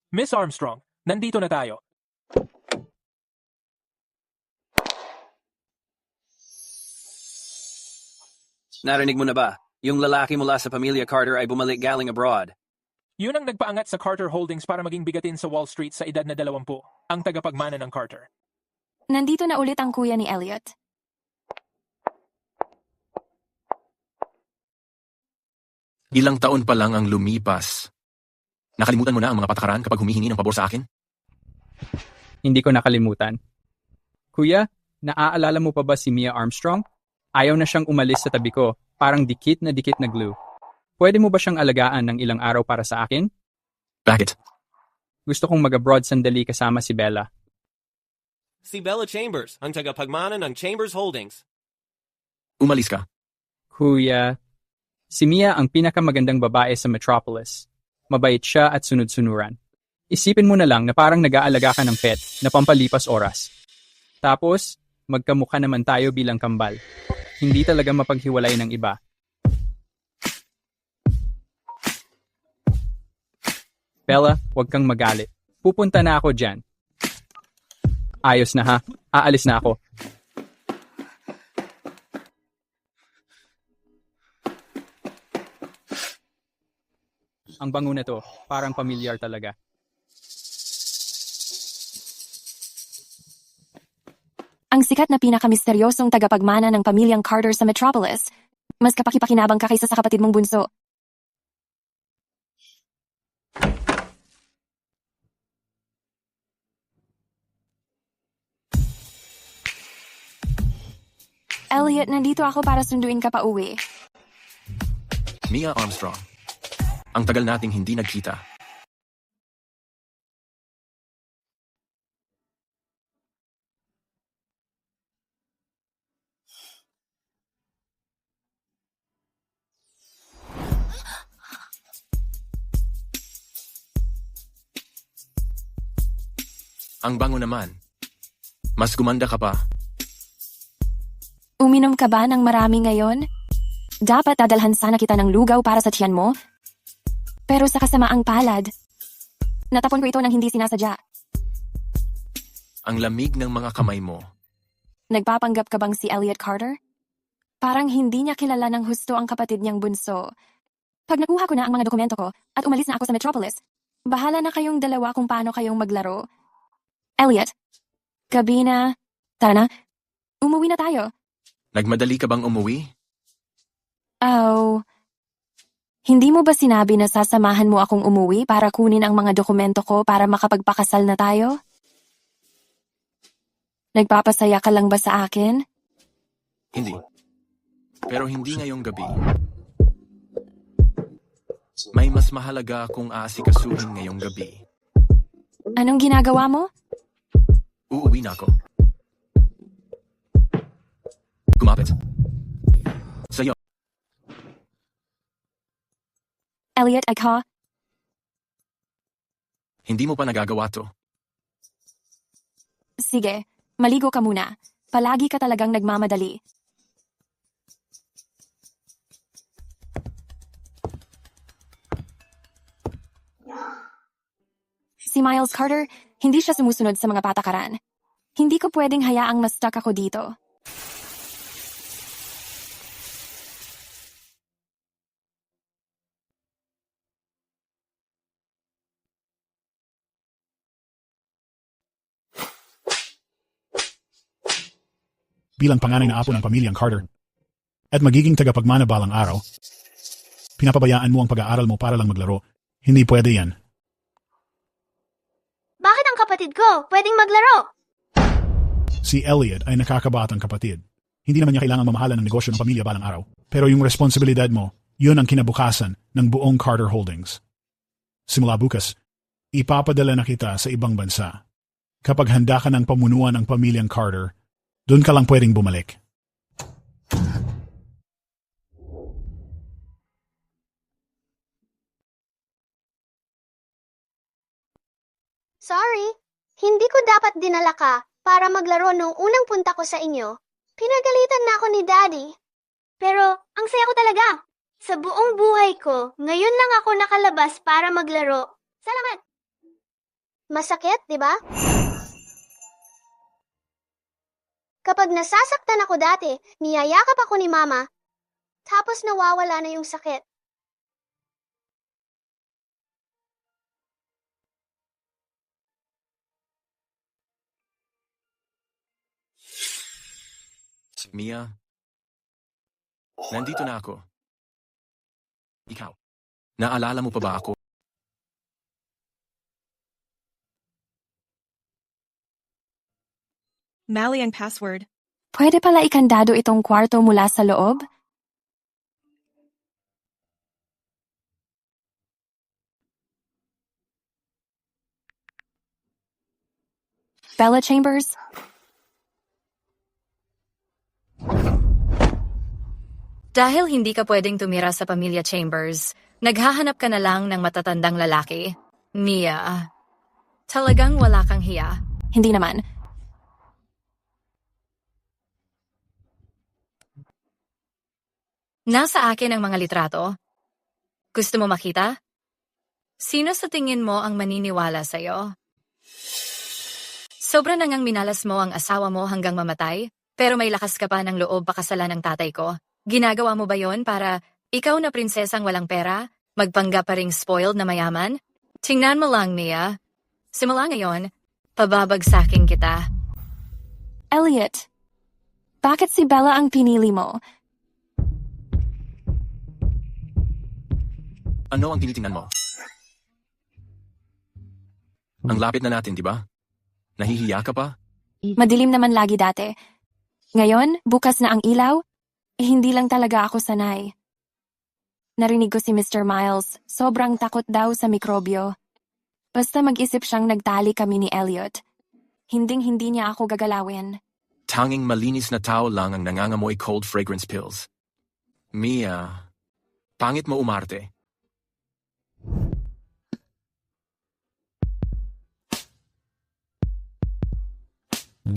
Miss Armstrong, nandito na tayo. Narinig mo na ba? Yung lalaki mula sa pamilya Carter ay bumalik galing abroad. Yun ang nagpaangat sa Carter Holdings para maging bigatin sa Wall Street sa edad na 20, ang tagapagmana ng Carter. Nandito na ulit ang kuya ni Elliot. Ilang taon pa lang ang lumipas. Nakalimutan mo na ang mga patakaran kapag humihingi ng pabor sa akin? Hindi ko nakalimutan. Kuya, naaalala mo pa ba si Mia Armstrong? Ayaw na siyang umalis sa tabi ko, parang dikit na glue. Pwede mo ba siyang alagaan ng ilang araw para sa akin? Bakit? Gusto kong mag-abroad sandali kasama si Bella. Si Bella Chambers, ang tagapagmana ng Chambers Holdings. Umalis ka. Kuya, si Mia ang pinakamagandang babae sa Metropolis. Mabait siya at sunod-sunuran. Isipin mo na lang na parang nag-aalaga ka ng pet na pampalipas oras. Tapos, magkamukha naman tayo bilang kambal. Hindi talaga mapaghiwalay ng iba. Bella, huwag kang magalit. Pupunta na ako dyan. Ayos na ha. Aalis na ako. Ang bango na to. Parang pamilyar talaga. Ang sikat na pinakamisteryosong tagapagmana ng pamilyang Carter sa Metropolis. Mas kapakipakinabang ka kaysa sa kapatid mong bunso. Elliot, nandito ako para sunduin ka pa uwi. Mia Armstrong. Ang tagal nating hindi nagkita. Ang bango naman. Mas gumanda ka pa. Uminom ka ba ng marami ngayon? Dapat dadalhan sana kita ng lugaw para sa tiyan mo. Pero sa kasamaang palad, natapon ko ito nang hindi sinasadya. Ang lamig ng mga kamay mo. Nagpapanggap ka bang si Elliot Carter? Parang hindi niya kilala ng husto ang kapatid niyang bunso. Pag nakuha ko na ang mga dokumento ko at umalis na ako sa Metropolis, bahala na kayong dalawa kung paano kayong maglaro. Elliot, gabi na. Tara na, umuwi na tayo. Nagmadali ka bang umuwi? Oh, hindi mo ba sinabi na sasamahan mo akong umuwi para kunin ang mga dokumento ko para makapagpakasal na tayo? Nagpapasaya ka lang ba sa akin? Hindi. Pero hindi ngayong gabi. May mas mahalaga akong aasikasuhin ngayong gabi. Anong ginagawa mo? Uuwi na ako. Kumapit. Sa'yo. Elliot, ako? Hindi mo pa nagagawa to. Sige, maligo ka muna. Palagi ka talagang nagmamadali. Si Miles Carter, hindi siya sumusunod sa mga patakaran. Hindi ko pwedeng hayaang ma-stuck ako dito. Bilang panganay na apo ng pamilyang Carter at magiging tagapagmana balang araw, pinapabayaan mo ang pag-aaral mo para lang maglaro. Hindi pwede yan. Bakit ang kapatid ko pwedeng maglaro? Si Elliot ay nakakabatang kapatid. Hindi naman niya kailangan mamahalan ng negosyo ng pamilya balang araw. Pero yung responsibilidad mo, yun ang kinabukasan ng buong Carter Holdings. Simula bukas, ipapadala na kita sa ibang bansa. Kapag handa ka ng pamunuan ng pamilyang Carter, doon ka lang pwedeng bumalik. Sorry, hindi ko dapat dinala ka para maglaro nung unang punta ko sa inyo. Pinagalitan na ako ni Daddy. Pero ang saya ko talaga. Sa buong buhay ko, ngayon lang ako nakalabas para maglaro. Salamat! Masakit, di ba? Kapag nasasaktan ako dati, niyayakap ako ni Mama, tapos nawawala na yung sakit. Mia, nandito na ako. Ikaw, naalala mo pa ba ako? Mali ang password. Pwede pala ikandado itong kwarto mula sa loob? Bella Chambers? Dahil hindi ka pwedeng tumira sa pamilya Chambers, naghahanap ka na lang ng matatandang lalaki. Mia, talagang wala kang hiya. Hindi naman. Nasa akin ang mga litrato. Gusto mo makita? Sino sa tingin mo ang maniniwala sa'yo? Sobra na ngang minalas mo ang asawa mo hanggang mamatay, pero may lakas ka pa ng loob pakasalan ng tatay ko. Ginagawa mo ba yon para ikaw na prinsesang walang pera, magpanggap pa ring spoiled na mayaman? Tingnan mo lang, Mia. Simula ngayon, pababagsaking kita. Elliot, bakit si Bella ang pinili mo? Ano ang tinitingnan mo? Ang lapit na natin, di ba? Nahihiya ka pa? Madilim naman lagi dati. Ngayon, bukas na ang ilaw, hindi lang talaga ako sanay. Narinig ko si Mr. Miles, sobrang takot daw sa mikrobyo. Basta mag-isip siyang nagtali kami ni Elliot. Hinding-hindi niya ako gagalawin. Tanging malinis na tao lang ang nangangamoy cold fragrance pills. Mia, pangit mo umarte.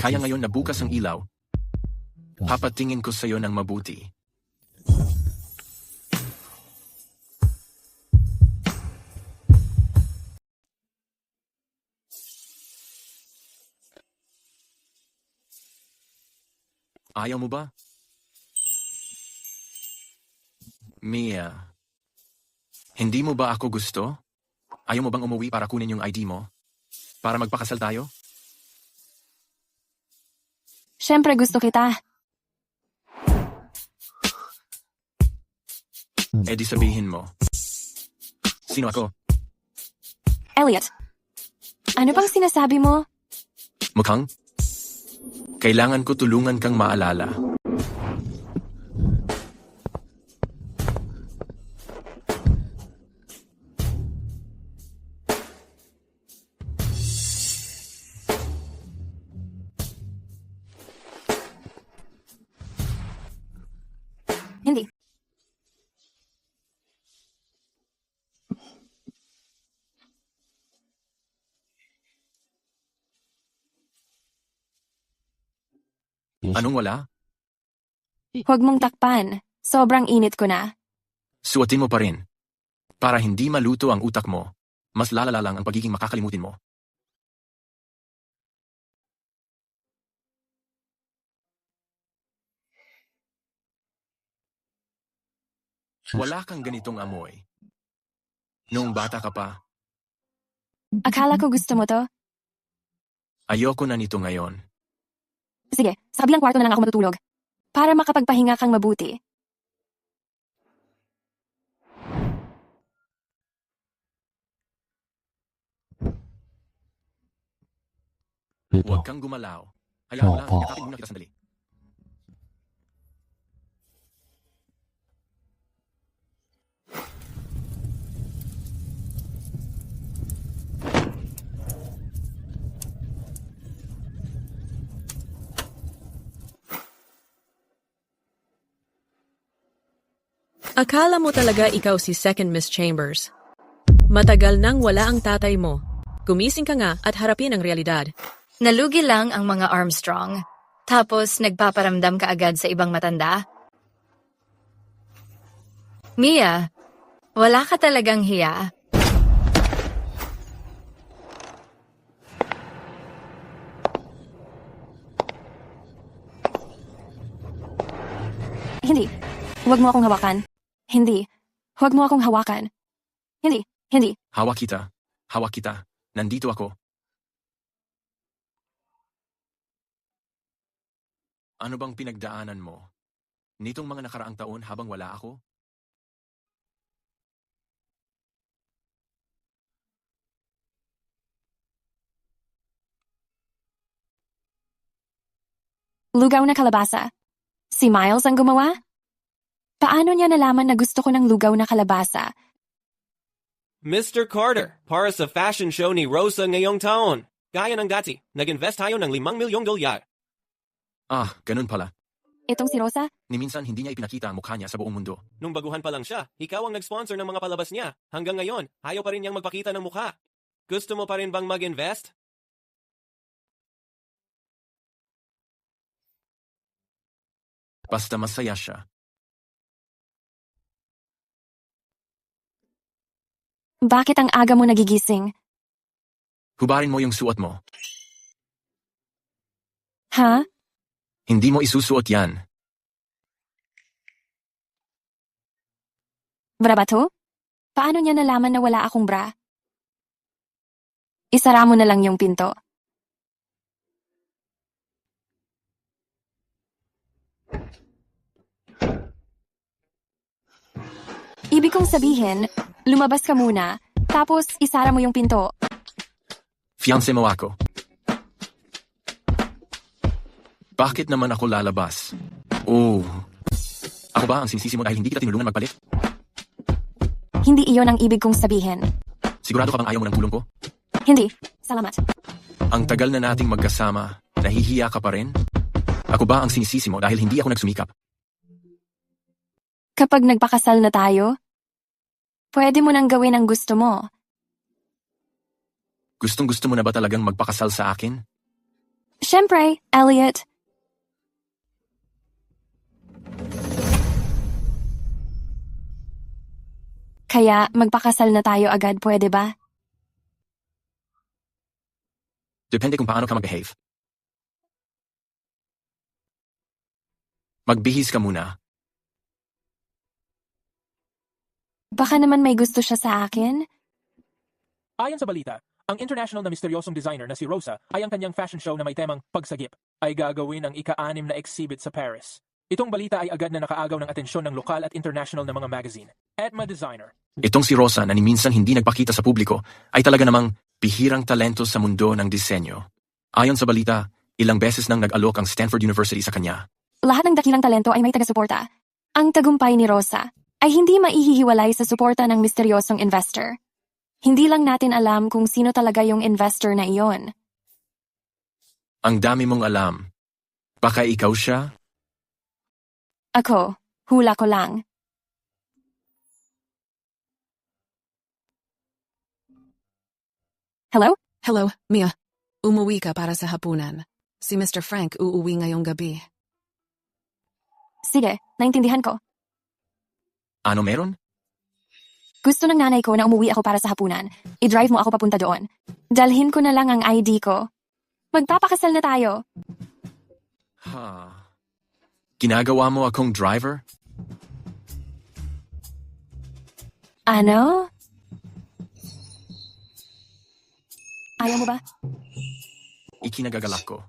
Kaya ngayon na bukas ang ilaw, papatingin ko sa'yo ng mabuti. Ayaw mo ba? Mia, hindi mo ba ako gusto? Ayaw mo bang umuwi para kunin yung ID mo? Para magpakasal tayo? Siyempre gusto kita. Eh di sabihin mo. Sino ako? Elliot, ano bang sinasabi mo? Mukhang? Kailangan ko tulungan kang maalala. Hindi. Anong wala? Huwag mong takpan. Sobrang init ko na. Suotin mo pa rin. Para hindi maluto ang utak mo, mas lalala lang ang pagiging makakalimutin mo. Wala kang ganitong amoy. Noong bata ka pa, Akala ko gusto mo to? ayoko na nito ngayon. Sige, sa kabilang kwarto na lang ako matutulog. Para makapagpahinga kang mabuti. Huwag kang gumalaw. Hayaan mo lang, yakapin muna kita sandali. Akala mo talaga ikaw si Second Miss Chambers. Matagal nang wala ang tatay mo. Gumising ka nga at harapin ang realidad. Nalugi lang ang mga Armstrong. Tapos nagpaparamdam ka agad sa ibang matanda. Mia, wala ka talagang hiya. Hindi. Huwag mo akong hawakan. Hindi. Huwag mo akong hawakan. Hindi. Hindi. Hawak kita. Hawak kita. Nandito ako. Ano bang pinagdaanan mo? Nitong mga nakaraang taon habang wala ako? Lugaw na kalabasa. Si Miles ang gumawa? Paano niya nalaman na gusto ko ng lugaw na kalabasa? Mr. Carter, para sa fashion show ni Rosa ngayong taon. Gaya ng dati, nag-invest tayo ng 5 milyong dolyar. Ah, ganun pala. Itong si Rosa? Ni minsan hindi niya ipinakita ang mukha niya sa buong mundo. Nung baguhan pa lang siya, ikaw ang nag-sponsor ng mga palabas niya. Hanggang ngayon, ayaw pa rin niyang magpakita ng mukha. Gusto mo pa rin bang mag-invest? Basta masaya siya. Bakit ang aga mo nagigising? Hubarin mo yung suot mo. Ha? Hindi mo isusuot yan. Bra ba to? Paano niya nalaman na wala akong bra? Isara mo na lang yung pinto. Ibig kong sabihin, lumabas ka muna, tapos isara mo yung pinto. Fiancé mo ako. Bakit naman ako lalabas? Oh. Ako ba ang sinisisi mo dahil hindi kita tinulungan magpalit? Hindi iyon ang ibig kong sabihin. Sigurado ka bang ayaw mo ng tulong ko? Hindi. Salamat. Ang tagal na nating magkasama, nahihiya ka pa rin? Ako ba ang sinisisi mo dahil hindi ako nagsumikap? Kapag nagpakasal na tayo, pwede mo nang gawin ang gusto mo. Gustong-gusto mo na ba talagang magpakasal sa akin? Siyempre, Elliot. Kaya magpakasal na tayo agad, pwede ba? Depende kung paano ka mag-behave. Magbihis ka muna. Baka naman may gusto siya sa akin. Ayon sa balita, ang international na misteryosong designer na si Rosa ay ang kanyang fashion show na may temang pagsagip ay gagawin ang ika-6 na exhibit sa Paris. Itong balita ay agad na nakaagaw ng atensyon ng lokal at international na mga magazine. Edma Designer. Itong si Rosa na ni minsan hindi nagpakita sa publiko ay talaga namang bihirang talento sa mundo ng disenyo. Ayon sa balita, ilang beses nang nag-alok ang Stanford University sa kanya. Lahat ng dakilang talento ay may taga-suporta. Ang tagumpay ni Rosa ay hindi maihihiwalay sa suporta ng misteryosong investor. Hindi lang natin alam kung sino talaga yung investor na iyon. Ang dami mong alam. Baka ikaw siya? Ako, hula ko lang. Hello? Hello, Mia. Umuwi ka para sa hapunan. Si Mr. Frank uuwi ngayong gabi. Sige, naintindihan ko. Ano meron? Gusto ng nanay ko na umuwi ako para sa hapunan. I-drive mo ako papunta doon. Dalhin ko na lang ang ID ko. Magpapakasal na tayo. Ha. Ginagawa mo akong driver? Ano? Ayaw mo ba? Ikinagagalak ko.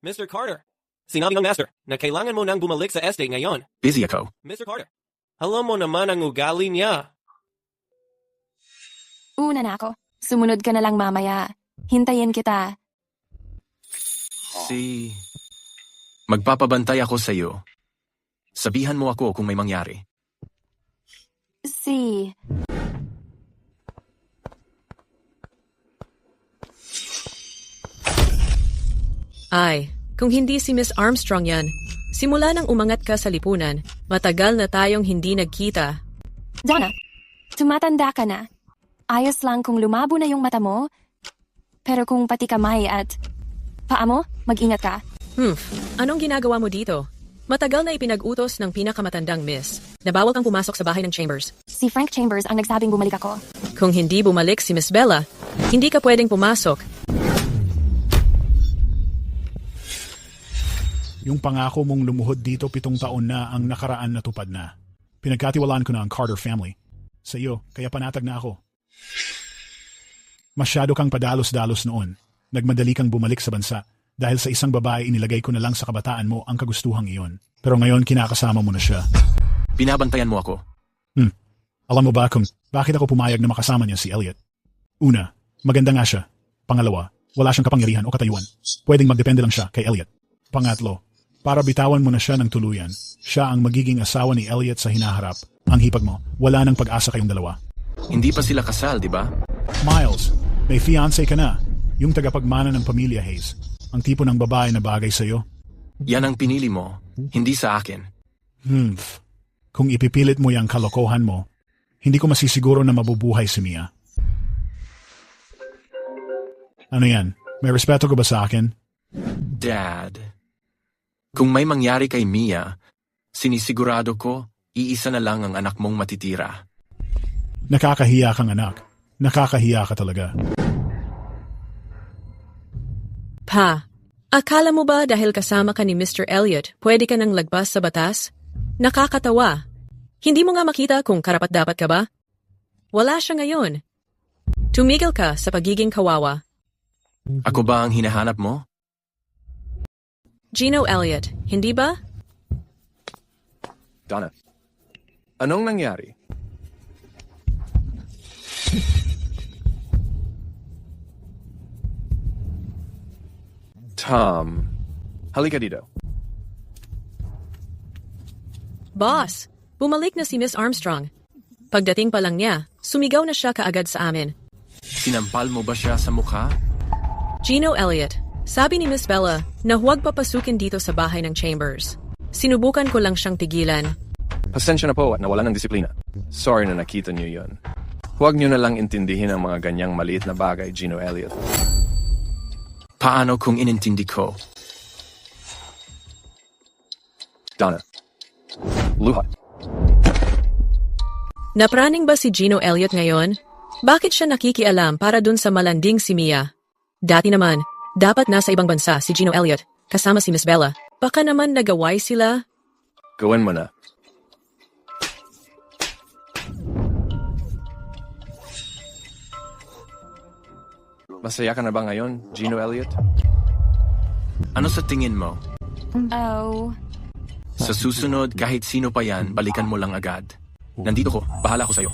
Mr. Carter, sinabi ng master na kailangan mo nang bumalik sa estate ngayon. Busy ako. Mr. Carter, alam mo naman ang ugali niya. Una na ako. Sumunod ka na lang mamaya. Hintayin kita. Magpapabantay ako sa iyo. Sabihan mo ako kung may mangyari. Ay, kung hindi si Miss Armstrong yan, simula nang umangat ka sa lipunan, matagal na tayong hindi nagkita. Donna, tumatanda ka na. Ayos lang kung lumabo na yung mata mo, pero kung pati kamay at paa mo, mag-ingat ka. Anong ginagawa mo dito? Matagal na ipinag-utos ng pinakamatandang miss na bawal kang pumasok sa bahay ng Chambers. Si Frank Chambers ang nagsabing bumalik ako. Kung hindi bumalik si Miss Bella, hindi ka pwedeng pumasok. Yung pangako mong lumuhod dito 7 taon na ang nakaraan na tupad na. Pinagkatiwalaan ko na ang Carter family. Sa iyo, kaya panatag na ako. Masyado kang padalos-dalos noon. Nagmadali kang bumalik sa bansa. Dahil sa isang babae inilagay ko na lang sa kabataan mo ang kagustuhang iyon. Pero ngayon kinakasama mo na siya. Binabantayan mo ako. Alam mo ba kung bakit ako pumayag na makasama niya si Elliot? Una, maganda nga siya. Pangalawa, wala siyang kapangyarihan o katayuan. Pwedeng magdepende lang siya kay Elliot. Pangatlo, para bitawan mo na siya ng tuluyan, siya ang magiging asawa ni Elliot sa hinaharap. Ang hipag mo, wala nang pag-asa kayong dalawa. Hindi pa sila kasal, di ba? Miles, may fiancé ka na. Yung tagapagmana ng pamilya Hayes. Ang tipo ng babae na bagay sa'yo. Yan ang pinili mo, hindi sa akin. Kung ipipilit mo yung kalokohan mo, hindi ko masisiguro na mabubuhay si Mia. Ano yan? May respeto ka ba sa akin? Dad, kung may mangyari kay Mia, sinisigurado ko, iisa na lang ang anak mong matitira. Nakakahiya kang anak. Nakakahiya ka talaga. Pa, akala mo ba dahil kasama ka ni Mr. Elliot, pwede ka nang lagpas sa batas? Nakakatawa. Hindi mo nga makita kung karapat-dapat ka ba? Wala siya ngayon. Tumigil ka sa pagiging kawawa. Ako ba ang hinahanap mo? Gino Elliot, hindi ba? Donna, anong nangyari? Tom, halika dito. Boss, bumalik na si Miss Armstrong. Pagdating pa lang niya, sumigaw na siya kaagad sa amin. Sinampal mo ba siya sa mukha? Gino Elliot, sabi ni Miss Bella na huwag papasukin dito sa bahay ng Chambers. Sinubukan ko lang siyang tigilan. Pasensya na po at nawala ng disiplina. Sorry na nakita niyo yon. Huwag niyo na lang intindihin ang mga ganyang maliit na bagay, Gino Elliot. Paano kung inintindi ko? Donna, luha. Napraning ba si Gino Elliot ngayon? Bakit siya nakikialam para dun sa malanding si Mia? Dati naman, dapat nasa ibang bansa si Gino Elliot, kasama si Miss Bella. Baka naman nagaway sila? Gawin mo na. Masaya ka na ba ngayon, Gino Elliot? Ano sa tingin mo? Oh. Sa susunod, kahit sino pa yan, balikan mo lang agad. Nandito ko, bahala ko sa'yo.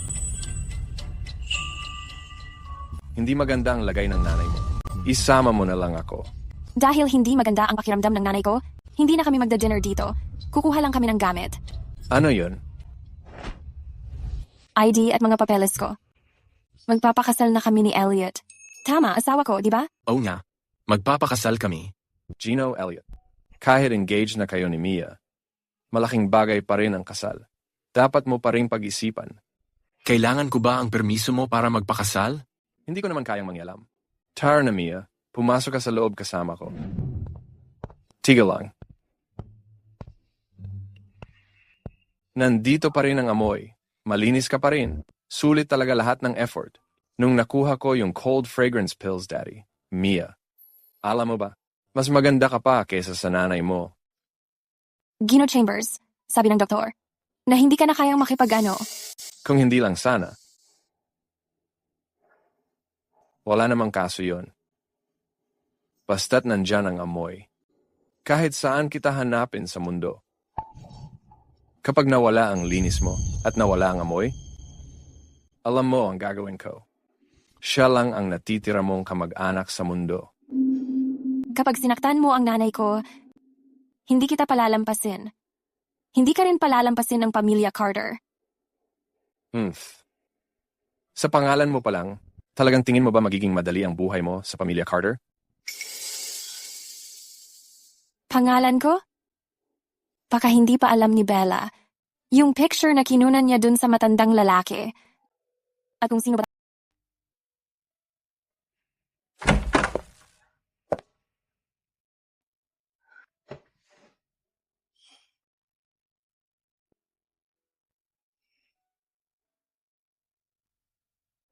Hindi maganda ang lagay ng nanay mo. Isama mo na lang ako. Dahil hindi maganda ang pakiramdam ng nanay ko, hindi na kami magda-dinner dito. Kukuha lang kami ng gamit. Ano yun? ID at mga papeles ko. Magpapakasal na kami ni Elliot. Tama, asawa ko, di ba? Oo nga, magpapakasal kami. Gino Elliot, kahit engaged na kayo ni Mia, malaking bagay pa rin ang kasal. Dapat mo pa rin pag-isipan. Kailangan ko ba ang permiso mo para magpakasal? Hindi ko naman kayang mangyalam. Tara na Mia, pumasok ka sa loob kasama ko. Tigil lang. Nandito pa rin ang amoy. Malinis ka pa rin. Sulit talaga lahat ng effort. Nung nakuha ko yung cold fragrance pills, Daddy, Mia, alam mo ba, mas maganda ka pa kaysa sa nanay mo. Gino Chambers, sabi ng doktor, na hindi ka na kayang makipag-ano. Kung hindi lang sana. Wala namang kaso yon. Basta't nandyan ang amoy. Kahit saan kita hanapin sa mundo. Kapag nawala ang linis mo at nawala ang amoy, alam mo ang gagawin ko. Siya lang ang natitira mong kamag-anak sa mundo. Kapag sinaktan mo ang nanay ko, hindi kita palalampasin. Hindi ka rin palalampasin ng pamilya Carter. Sa pangalan mo pa lang, talagang tingin mo ba magiging madali ang buhay mo sa pamilya Carter? Pangalan ko? Baka hindi pa alam ni Bella. Yung picture na kinunan niya dun sa matandang lalaki. At kung sino ba...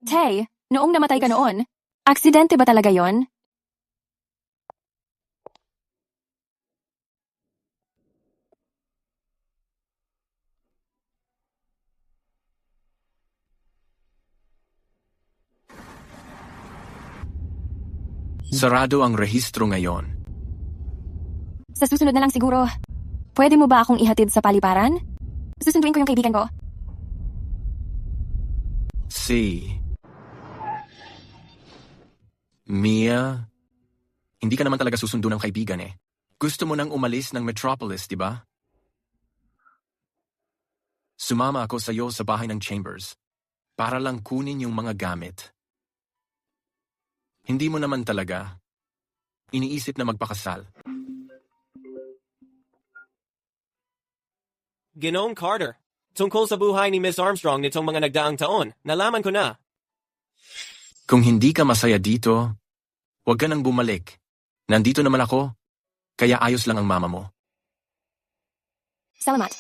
Tay, noong namatay ka noon, aksidente ba talaga yon? Sarado ang rehistro ngayon. Sa susunod na lang siguro. Pwede mo ba akong ihatid sa paliparan? Susunduin ko yung kaibigan ko. Si Mia, hindi ka naman talaga susundo ng kaibigan eh. Gusto mo nang umalis ng Metropolis, di ba? Sumama ako sa iyo sa bahay ng Chambers para lang kunin yung mga gamit. Hindi mo naman talaga iniisip na magpakasal. Ginoong Carter, tungkol sa buhay ni Miss Armstrong nitong mga nagdaang taon, nalaman ko na. Kung hindi ka masaya dito, huwag ka nang bumalik. Nandito naman ako, kaya ayos lang ang mama mo. Salamat.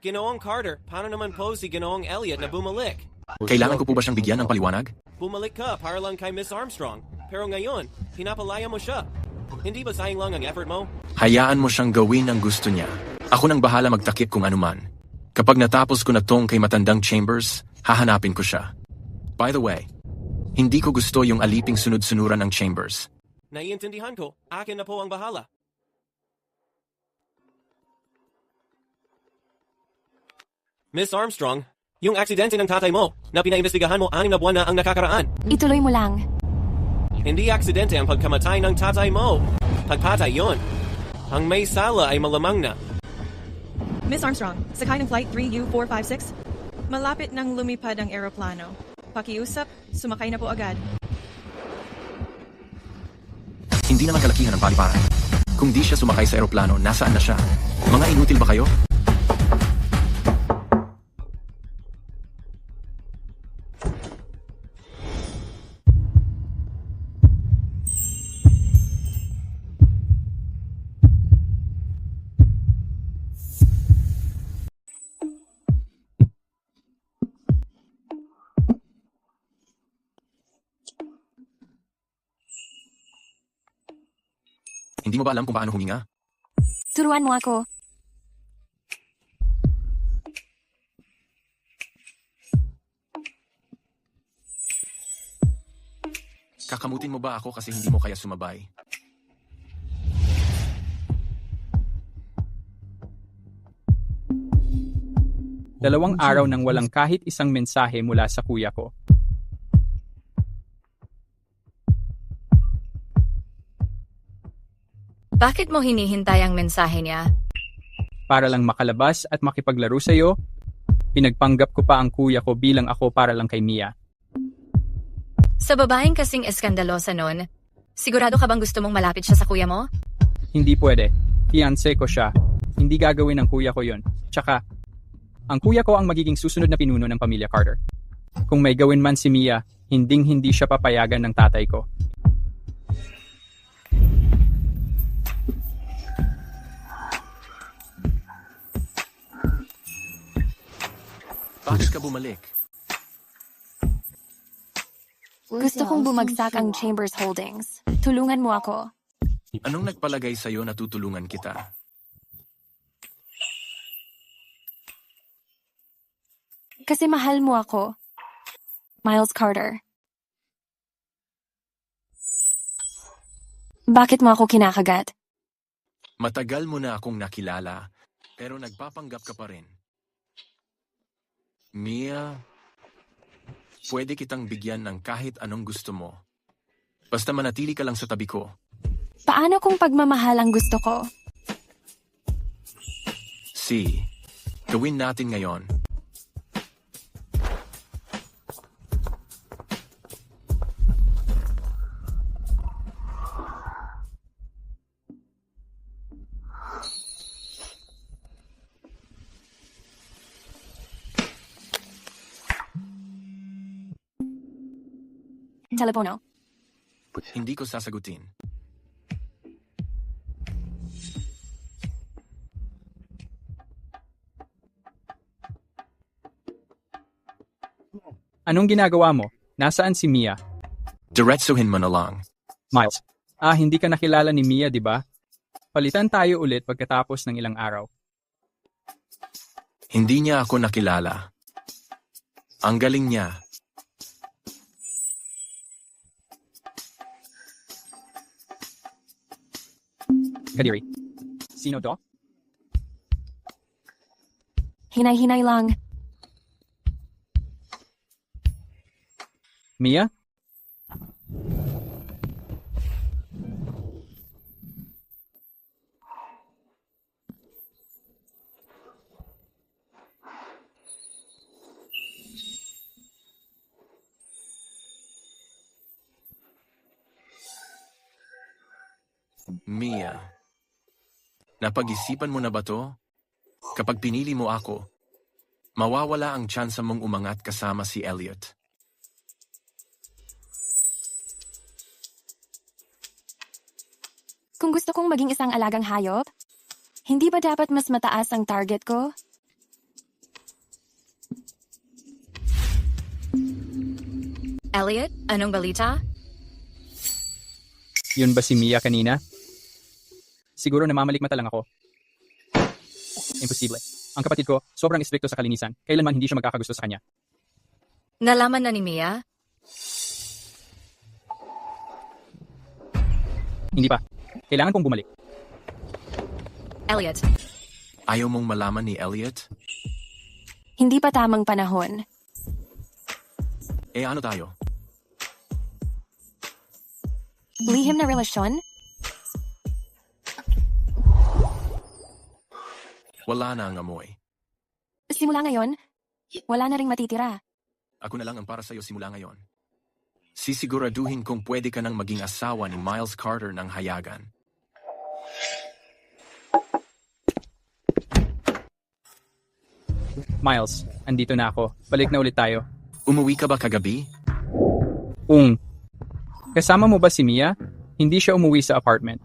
Ginoong Carter, paano naman po si Ginoong Elliot na bumalik? Kailangan ko po ba siyang bigyan ng paliwanag? Bumalik ka para lang kay Miss Armstrong, pero ngayon, pinapalaya mo siya. Hindi ba sayang lang ang effort mo? Hayaan mo siyang gawin ang gusto niya. Ako nang bahala magtakip kung anuman. Kapag natapos ko na tong kay matandang Chambers, hahanapin ko siya. By the way, hindi ko gusto yung aliping sunod-sunuran ng Chambers. Naiintindihan ko, akin na po ang bahala. Miss Armstrong, yung aksidente ng tatay mo na pinaimbestigahan mo 6 na buwan na ang nakakaraan. Ituloy mo lang. Hindi aksidente ang pagkamatay ng tatay mo. Pagpatay yon. Ang may sala ay malamang na. Miss Armstrong, sakay ng Flight 3U456. Malapit nang lumipad ang eroplano. Pakiusap, sumakay na po agad. Hindi naman kalakihan ang paliparan. Kung di siya sumakay sa eroplano, nasaan na siya? Mga inutil ba kayo? Hindi mo ba alam kung paano huminga? Turuan mo ako. Kakamutin mo ba ako kasi hindi mo kaya sumabay? Dalawang araw nang walang kahit isang mensahe mula sa kuya ko. Bakit mo hinihintay ang mensahe niya? Para lang makalabas at makipaglaro sa'yo, pinagpanggap ko pa ang kuya ko bilang ako para lang kay Mia. Sa babaeng kasing eskandalosa nun, sigurado ka bang gusto mong malapit siya sa kuya mo? Hindi pwede. Fiancé ko siya. Hindi gagawin ng kuya ko yon. Tsaka, ang kuya ko ang magiging susunod na pinuno ng pamilya Carter. Kung may gawin man si Mia, hinding-hindi siya papayagan ng tatay ko. Bakit ka bumalik? Gusto kong bumagsak ang Chambers Holdings. Tulungan mo ako. Anong nagpalagay sa'yo na tutulungan kita? Kasi mahal mo ako. Miles Carter. Bakit mo ako kinakagat? Matagal mo na akong nakilala, pero nagpapanggap ka pa rin. Mia, pwede kitang bigyan ng kahit anong gusto mo. Basta manatili ka lang sa tabi ko. Paano kung pagmamahal ang gusto ko? Gawin natin ngayon. Telepono. Hindi ko sasagutin. Anong ginagawa mo? Nasaan si Mia? Diretsuhin mo na lang. Miles. Hindi ka nakilala ni Mia, di ba? Palitan tayo ulit pagkatapos ng ilang araw. Hindi niya ako nakilala. Ang galing niya. Kadiri. Sino to? Hinay-hinay lang. Mia? Mia, napag-isipan mo na ba to? Kapag pinili mo ako, mawawala ang tsansa mong umangat kasama si Elliot. Kung gusto kong maging isang alagang hayop, hindi ba dapat mas mataas ang target ko? Elliot, anong balita? Yun ba si Mia kanina? Siguro namamalikmata lang ako. Imposible. Ang kapatid ko, sobrang istrikto sa kalinisan. Kailanman hindi siya magkakagusto sa kanya. Nalaman na ni Mia? Hindi pa. Kailangan kong bumalik. Elliot. Ayaw mong malaman ni Elliot? Hindi pa tamang panahon. Eh ano tayo? Lihim na relasyon? Wala na ang amoy. Simula ngayon, wala na ring matitira. Ako na lang ang para sa'yo simula ngayon. Sisiguraduhin kung pwede ka nang maging asawa ni Miles Carter ng hayagan. Miles, andito na ako. Balik na ulit tayo. Umuwi ka ba kagabi? Kasama mo ba si Mia? Hindi siya umuwi sa apartment.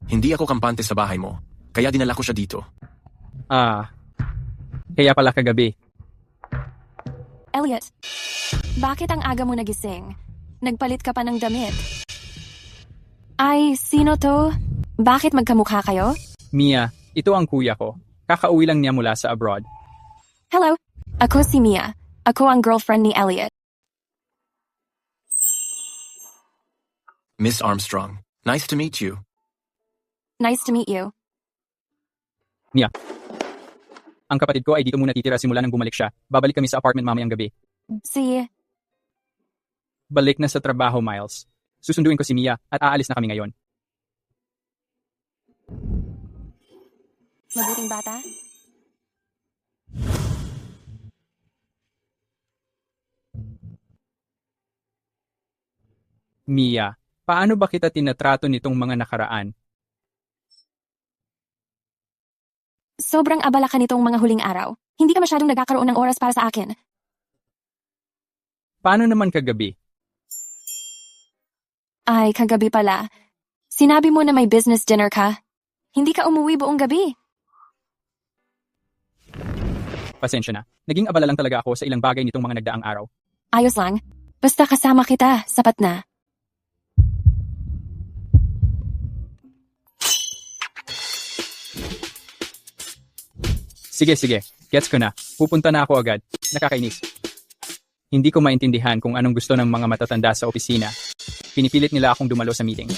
Hindi ako kampante sa bahay mo, kaya dinala ko siya dito. Kaya pala kagabi. Elliot, bakit ang aga mo nagising? Nagpalit ka pa ng damit. Ay, sino to? Bakit magkamukha kayo? Mia, ito ang kuya ko. Kakauwi lang niya mula sa abroad. Hello, ako si Mia. Ako ang girlfriend ni Elliot. Miss Armstrong, nice to meet you. Nice to meet you. Mia, ang kapatid ko ay dito muna titira simula nang bumalik siya. Babalik kami sa apartment mamayang gabi. Balik na sa trabaho, Miles. Susunduin ko si Mia at aalis na kami ngayon. Mabuting bata? Mia, paano ba kita tinatrato nitong mga nakaraan? Sobrang abala ka nitong mga huling araw. Hindi ka masyadong nagkakaroon ng oras para sa akin. Paano naman kagabi? Ay, kagabi pala. Sinabi mo na may business dinner ka. Hindi ka umuwi buong gabi. Pasensya na. Naging abala lang talaga ako sa ilang bagay nitong mga nagdaang araw. Ayos lang. Basta kasama kita, sapat na. Sige. Gets ko na. Pupunta na ako agad. Nakakainis. Hindi ko maintindihan kung anong gusto ng mga matatanda sa opisina. Pinipilit nila akong dumalo sa meeting.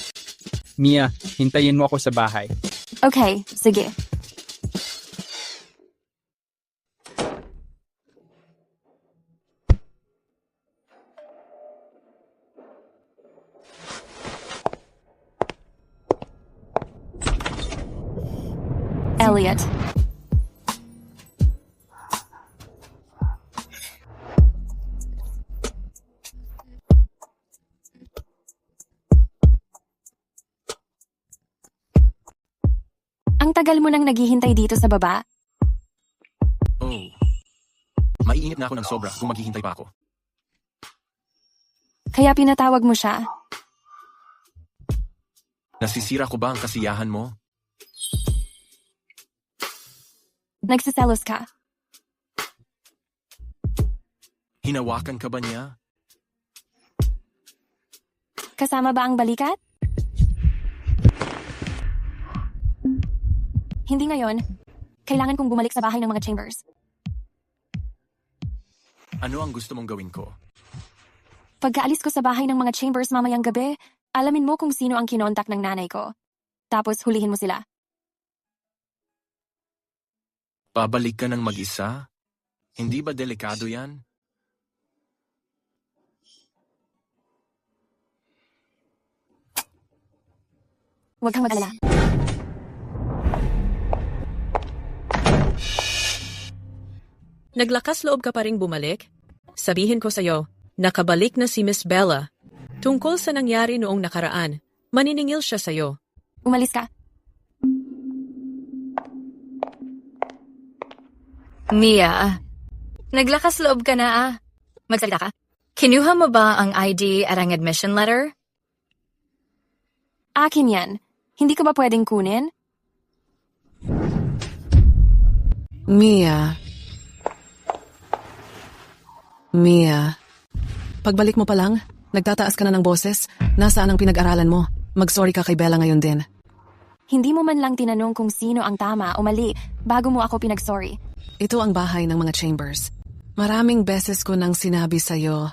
Mia, hintayin mo ako sa bahay. Okay, sige. Elliot. Ang tagal mo nang naghihintay dito sa baba. Oh. Maiinip na ako ng sobra kung maghihintay pa ako. Kaya pinatawag mo siya. Nasisira ko ba ang kasiyahan mo? Nagsiselos ka. Hinawakan ka ba niya? Kasama ba ang balikat? Hindi ngayon. Kailangan kong bumalik sa bahay ng mga Chambers. Ano ang gusto mong gawin ko? Pagkaalis ko sa bahay ng mga Chambers mamayang gabi, alamin mo kung sino ang kinontak ng nanay ko. tapos hulihin mo sila. Babalik ka ng mag-isa? Hindi ba delikado yan? Huwag kang mag-alala. Naglakas loob ka pa ring bumalik? Sabihin ko sa'yo, nakabalik na si Miss Bella. Tungkol sa nangyari noong nakaraan, maniningil siya sa'yo. Umalis ka. Mia, naglakas loob ka na Magsalita ka. Kinuha mo ba ang ID at ang admission letter? Akin yan. Hindi ko ba pwedeng kunin? Mia, pagbalik mo pa lang, nagtataas ka na ng boses, nasaan ang pinag-aralan mo? Mag-sorry ka kay Bella ngayon din. Hindi mo man lang tinanong kung sino ang tama o mali bago mo ako pinag-sorry. Ito ang bahay ng mga Chambers. Maraming beses ko nang sinabi sa'yo,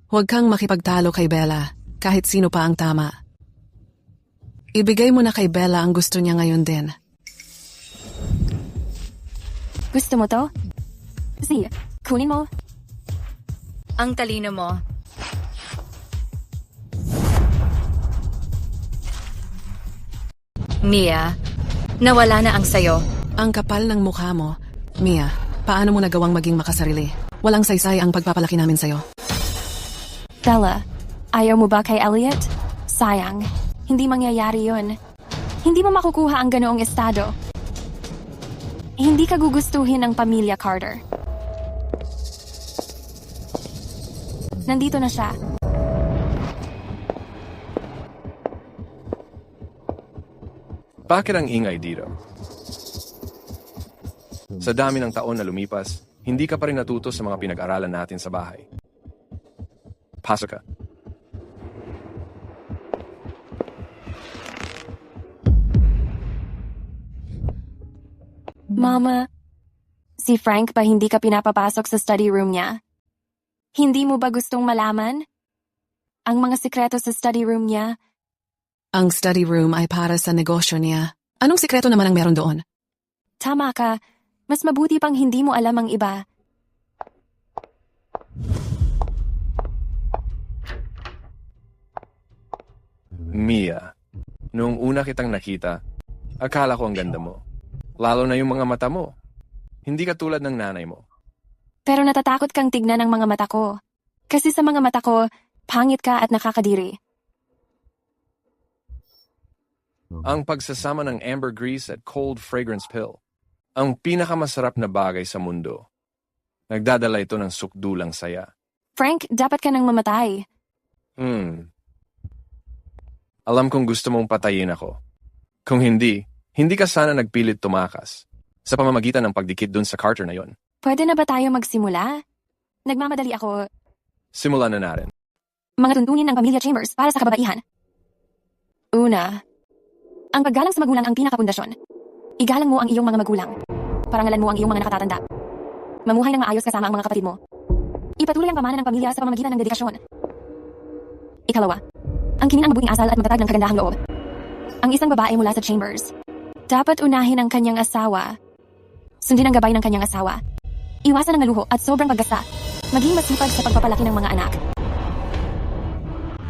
huwag kang makipagtalo kay Bella, kahit sino pa ang tama. Ibigay mo na kay Bella ang gusto niya ngayon din. Gusto mo to? Sige, kunin mo. Ang talino mo. Mia, nawala na ang sayo. Ang kapal ng mukha mo. Mia, paano mo nagawang maging makasarili? Walang saysay ang pagpapalaki namin sa'yo. Bella, ayaw mo ba kay Elliot? Sayang, hindi mangyayari yun. Hindi mo makukuha ang ganoong estado. Hindi ka gugustuhin ng pamilya Carter. Nandito na siya. Bakit ang ingay dito? Sa dami ng taon na lumipas, hindi ka pa rin natuto sa mga pinag-aralan natin sa bahay. Pasok ka. Mama, si Frank ba hindi ka pinapapasok sa study room niya? Hindi mo ba gustong malaman ang mga sikreto sa study room niya? Ang study room ay para sa negosyo niya. Anong sikreto naman ang meron doon? Tama ka. Mas mabuti pang hindi mo alam ang iba. Mia, noong una kitang nakita, akala ko ang ganda mo. Lalo na yung mga mata mo. Hindi ka tulad ng nanay mo. Pero natatakot kang tignan ang mga mata ko. Kasi sa mga mata ko, pangit ka at nakakadiri. Ang pagsasama ng ambergris at cold fragrance pill, ang pinakamasarap na bagay sa mundo. Nagdadala ito ng sukdulang saya. Frank, dapat ka nang mamatay. Alam kong gusto mong patayin ako. Kung hindi ka sana nagpilit tumakas sa pamamagitan ng pagdikit dun sa Carter na yon. Pwede na ba tayo magsimula? Nagmamadali ako. Simulan na natin. Mga tuntunin ng pamilya Chambers para sa kababaihan. Una, ang paggalang sa magulang ang pinakapundasyon. Igalang mo ang iyong mga magulang. Parangalan mo ang iyong mga nakatatanda. Mamuhay ng maayos kasama ang mga kapatid mo. Ipatuloy ang pamana ng pamilya sa pamamagitan ng dedikasyon. Ikalawa, ang kinin ang mabuting asal at matatag ng kagandahang loob. Ang isang babae mula sa Chambers, dapat unahin ang kanyang asawa. Sundin ang gabay ng kanyang asawa. Iwasan ang ngaluho at sobrang paggasta. Maging masipag sa pagpapalaki ng mga anak.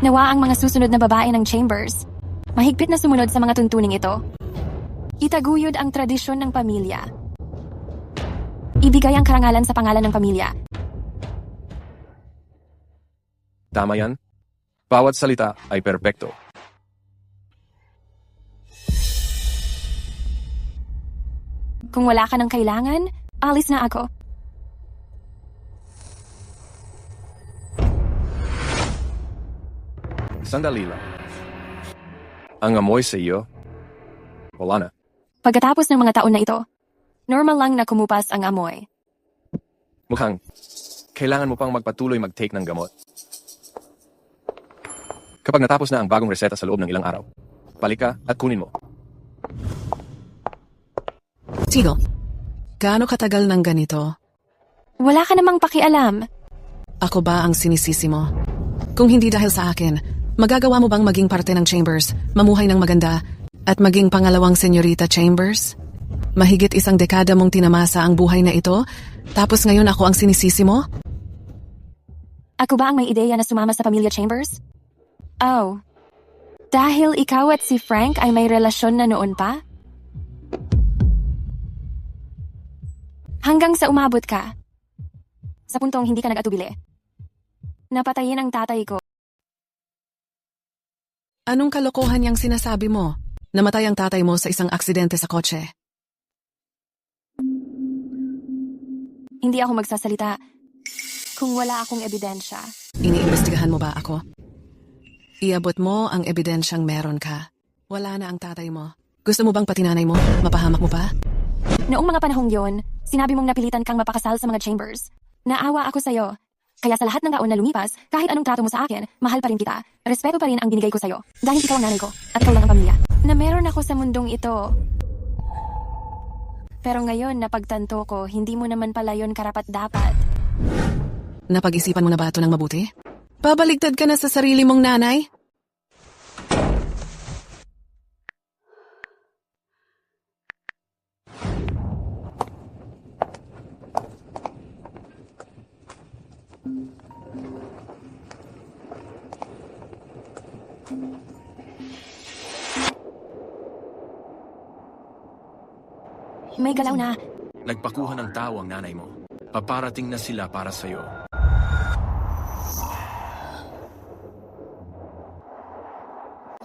Nawa ang mga susunod na babae ng Chambers, mahigpit na sumunod sa mga tuntuning ito. Itaguyod ang tradisyon ng pamilya. Ibigay ang karangalan sa pangalan ng pamilya. Tama yan? Bawat salita ay perpekto. Kung wala ka ng kailangan, alis na ako. Sandali lang. Ang amoy sa iyo, wala na. Pagkatapos ng mga taon na ito, normal lang na kumupas ang amoy. Mukhang kailangan mo pang magpatuloy mag-take ng gamot. Kapag natapos na ang bagong reseta sa loob ng ilang araw, balik ka at kunin mo. Sino? Gaano katagal ng ganito? Wala ka namang pakialam. Ako ba ang sinisisi mo? Kung hindi dahil sa akin, magagawa mo bang maging parte ng Chambers, mamuhay ng maganda, At maging pangalawang Senyorita Chambers? Mahigit 1 dekada mong tinamasa ang buhay na ito, tapos ngayon ako ang sinisisi mo? Ako ba ang may ideya na sumama sa pamilya Chambers? Oh. Dahil ikaw at si Frank ay may relasyon na noon pa? Hanggang sa umabot ka. Sa puntong hindi ka nag-atubili. Napatayin ang tatay ko. Anong kalokohan yang sinasabi mo? Namatay ang tatay mo sa isang aksidente sa kotse. Hindi ako magsasalita kung wala akong ebidensya. Iniimbestigahan mo ba ako? Iabot mo ang ebidensyang meron ka. Wala na ang tatay mo. Gusto mo bang patinanay mo? Mapahamak mo pa? Noong mga panahong yon, sinabi mong napilitan kang mapakasal sa mga Chambers. Naawa ako sa'yo. Kaya sa lahat ng taon na lumipas, kahit anong trato mo sa akin, mahal pa rin kita. Respeto pa rin ang binigay ko sa'yo. Dahil ikaw ang nanay ko, at ikaw lang ang pamilya. Na meron ako sa mundong ito. Pero ngayon, napagtanto ko, hindi mo naman pala yon karapat-dapat. Napag-isipan mo na ba ito ng mabuti? Babaligtad ka na sa sarili mong nanay? May galaw na. Nagpakuha ng tao ang nanay mo. Paparating na sila para sa'yo.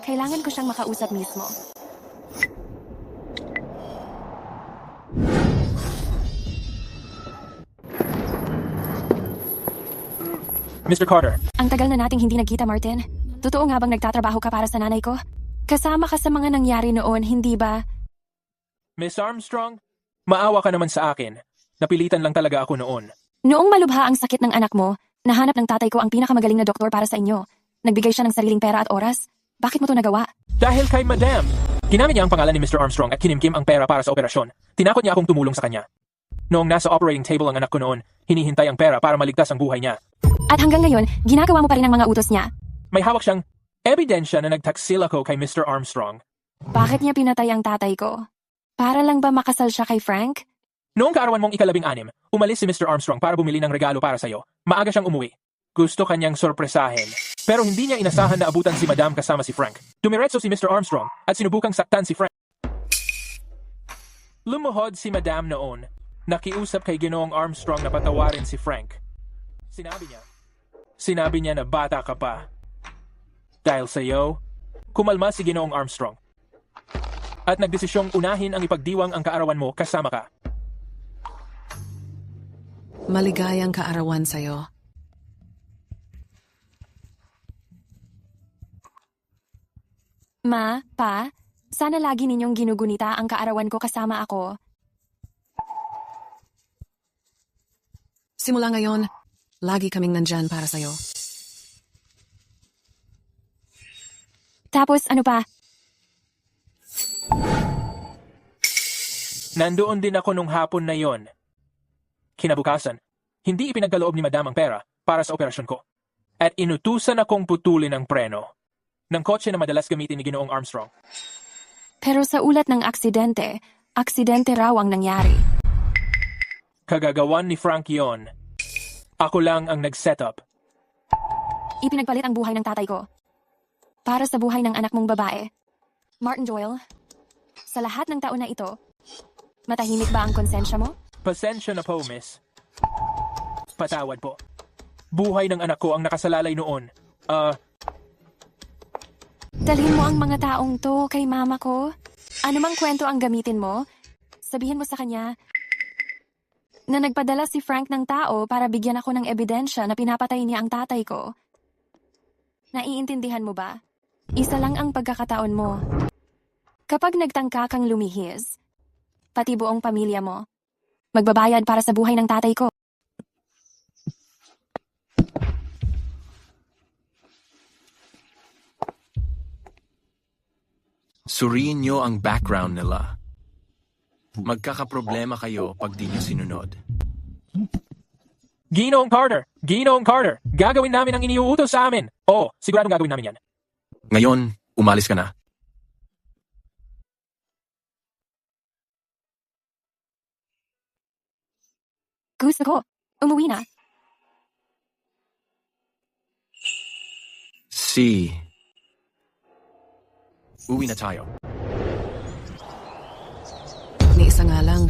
Kailangan ko siyang makausap mismo. Mr. Carter, Ang tagal na nating hindi nagkita, Martin. Totoo nga bang nagtatrabaho ka para sa nanay ko? Kasama ka sa mga nangyari noon, hindi ba? Miss Armstrong, maawa ka naman sa akin. Napilitan lang talaga ako noon. Noong malubha ang sakit ng anak mo, nahanap ng tatay ko ang pinakamagaling na doktor para sa inyo. Nagbigay siya ng sariling pera at oras. Bakit mo to nagawa? Dahil kay Madam. Ginamit niya ang pangalan ni Mr. Armstrong at kinimkim ang pera para sa operasyon. Tinakot niya akong tumulong sa kanya. Noong nasa operating table ang anak ko noon, hinihintay ang pera para maligtas ang buhay niya. At hanggang ngayon, ginagawa mo pa rin ang mga utos niya. May hawak siyang ebidensya na nagtaksil ako kay Mr. Armstrong. Bakit niya pinatay ang tatay ko? Para lang ba makasal siya kay Frank? Noong kaarawan mong ika-16, umalis si Mr. Armstrong para bumili ng regalo para sa'yo. Maaga siyang umuwi. Gusto kanyang sorpresahin. Pero hindi niya inasahan na abutan si Madam kasama si Frank. Dumiretso si Mr. Armstrong at sinubukang saktan si Frank. Lumuhod si Madam noon. Nakiusap kay Ginoong Armstrong na patawarin si Frank. Sinabi niya na bata ka pa. Dahil sa'yo, kumalma si Ginoong Armstrong. At nagdesisyong unahin ang ipagdiwang ang kaarawan mo kasama ka. Maligayang kaarawan sa'yo. Ma, Pa, sana lagi ninyong ginugunita ang kaarawan ko kasama ako. Simula ngayon, lagi kaming nandyan para sa'yo. Tapos ano pa? Nandoon din ako nung hapon na yon. Kinabukasan, hindi ipinagkaloob ni Madam ang pera para sa operasyon ko. At inutusan akong putulin ang preno ng kotse na madalas gamitin ni Ginoong Armstrong. Pero sa ulat ng aksidente raw ang nangyari. Kagagawan ni Frank yon. Ako lang ang nag-set up. Ipinagpalit ang buhay ng tatay ko. Para sa buhay ng anak mong babae. Martin Doyle, sa lahat ng taon na ito, matahimik ba ang konsensya mo? Pasensya na po, miss. Patawad po. Buhay ng anak ko ang nakasalalay noon. Dalhin mo ang mga taong to kay mama ko. Ano mang kwento ang gamitin mo, sabihin mo sa kanya na nagpadala si Frank ng tao para bigyan ako ng ebidensya na pinapatay niya ang tatay ko. Naiintindihan mo ba? Isa lang ang pagkakataon mo. Kapag nagtangka kang lumihis, pati buong pamilya mo, magbabayad para sa buhay ng tatay ko. Suriin niyo ang background nila. Magkakaproblema kayo pag di niyo sinunod. Ginoong Carter! Ginoong Carter! Gagawin namin ang iniuutos sa amin! Oo, siguradong gagawin namin yan. Ngayon, umalis ka na. Gusto ko. Umuwi na. Uwi na tayo. Ni isa nga lang,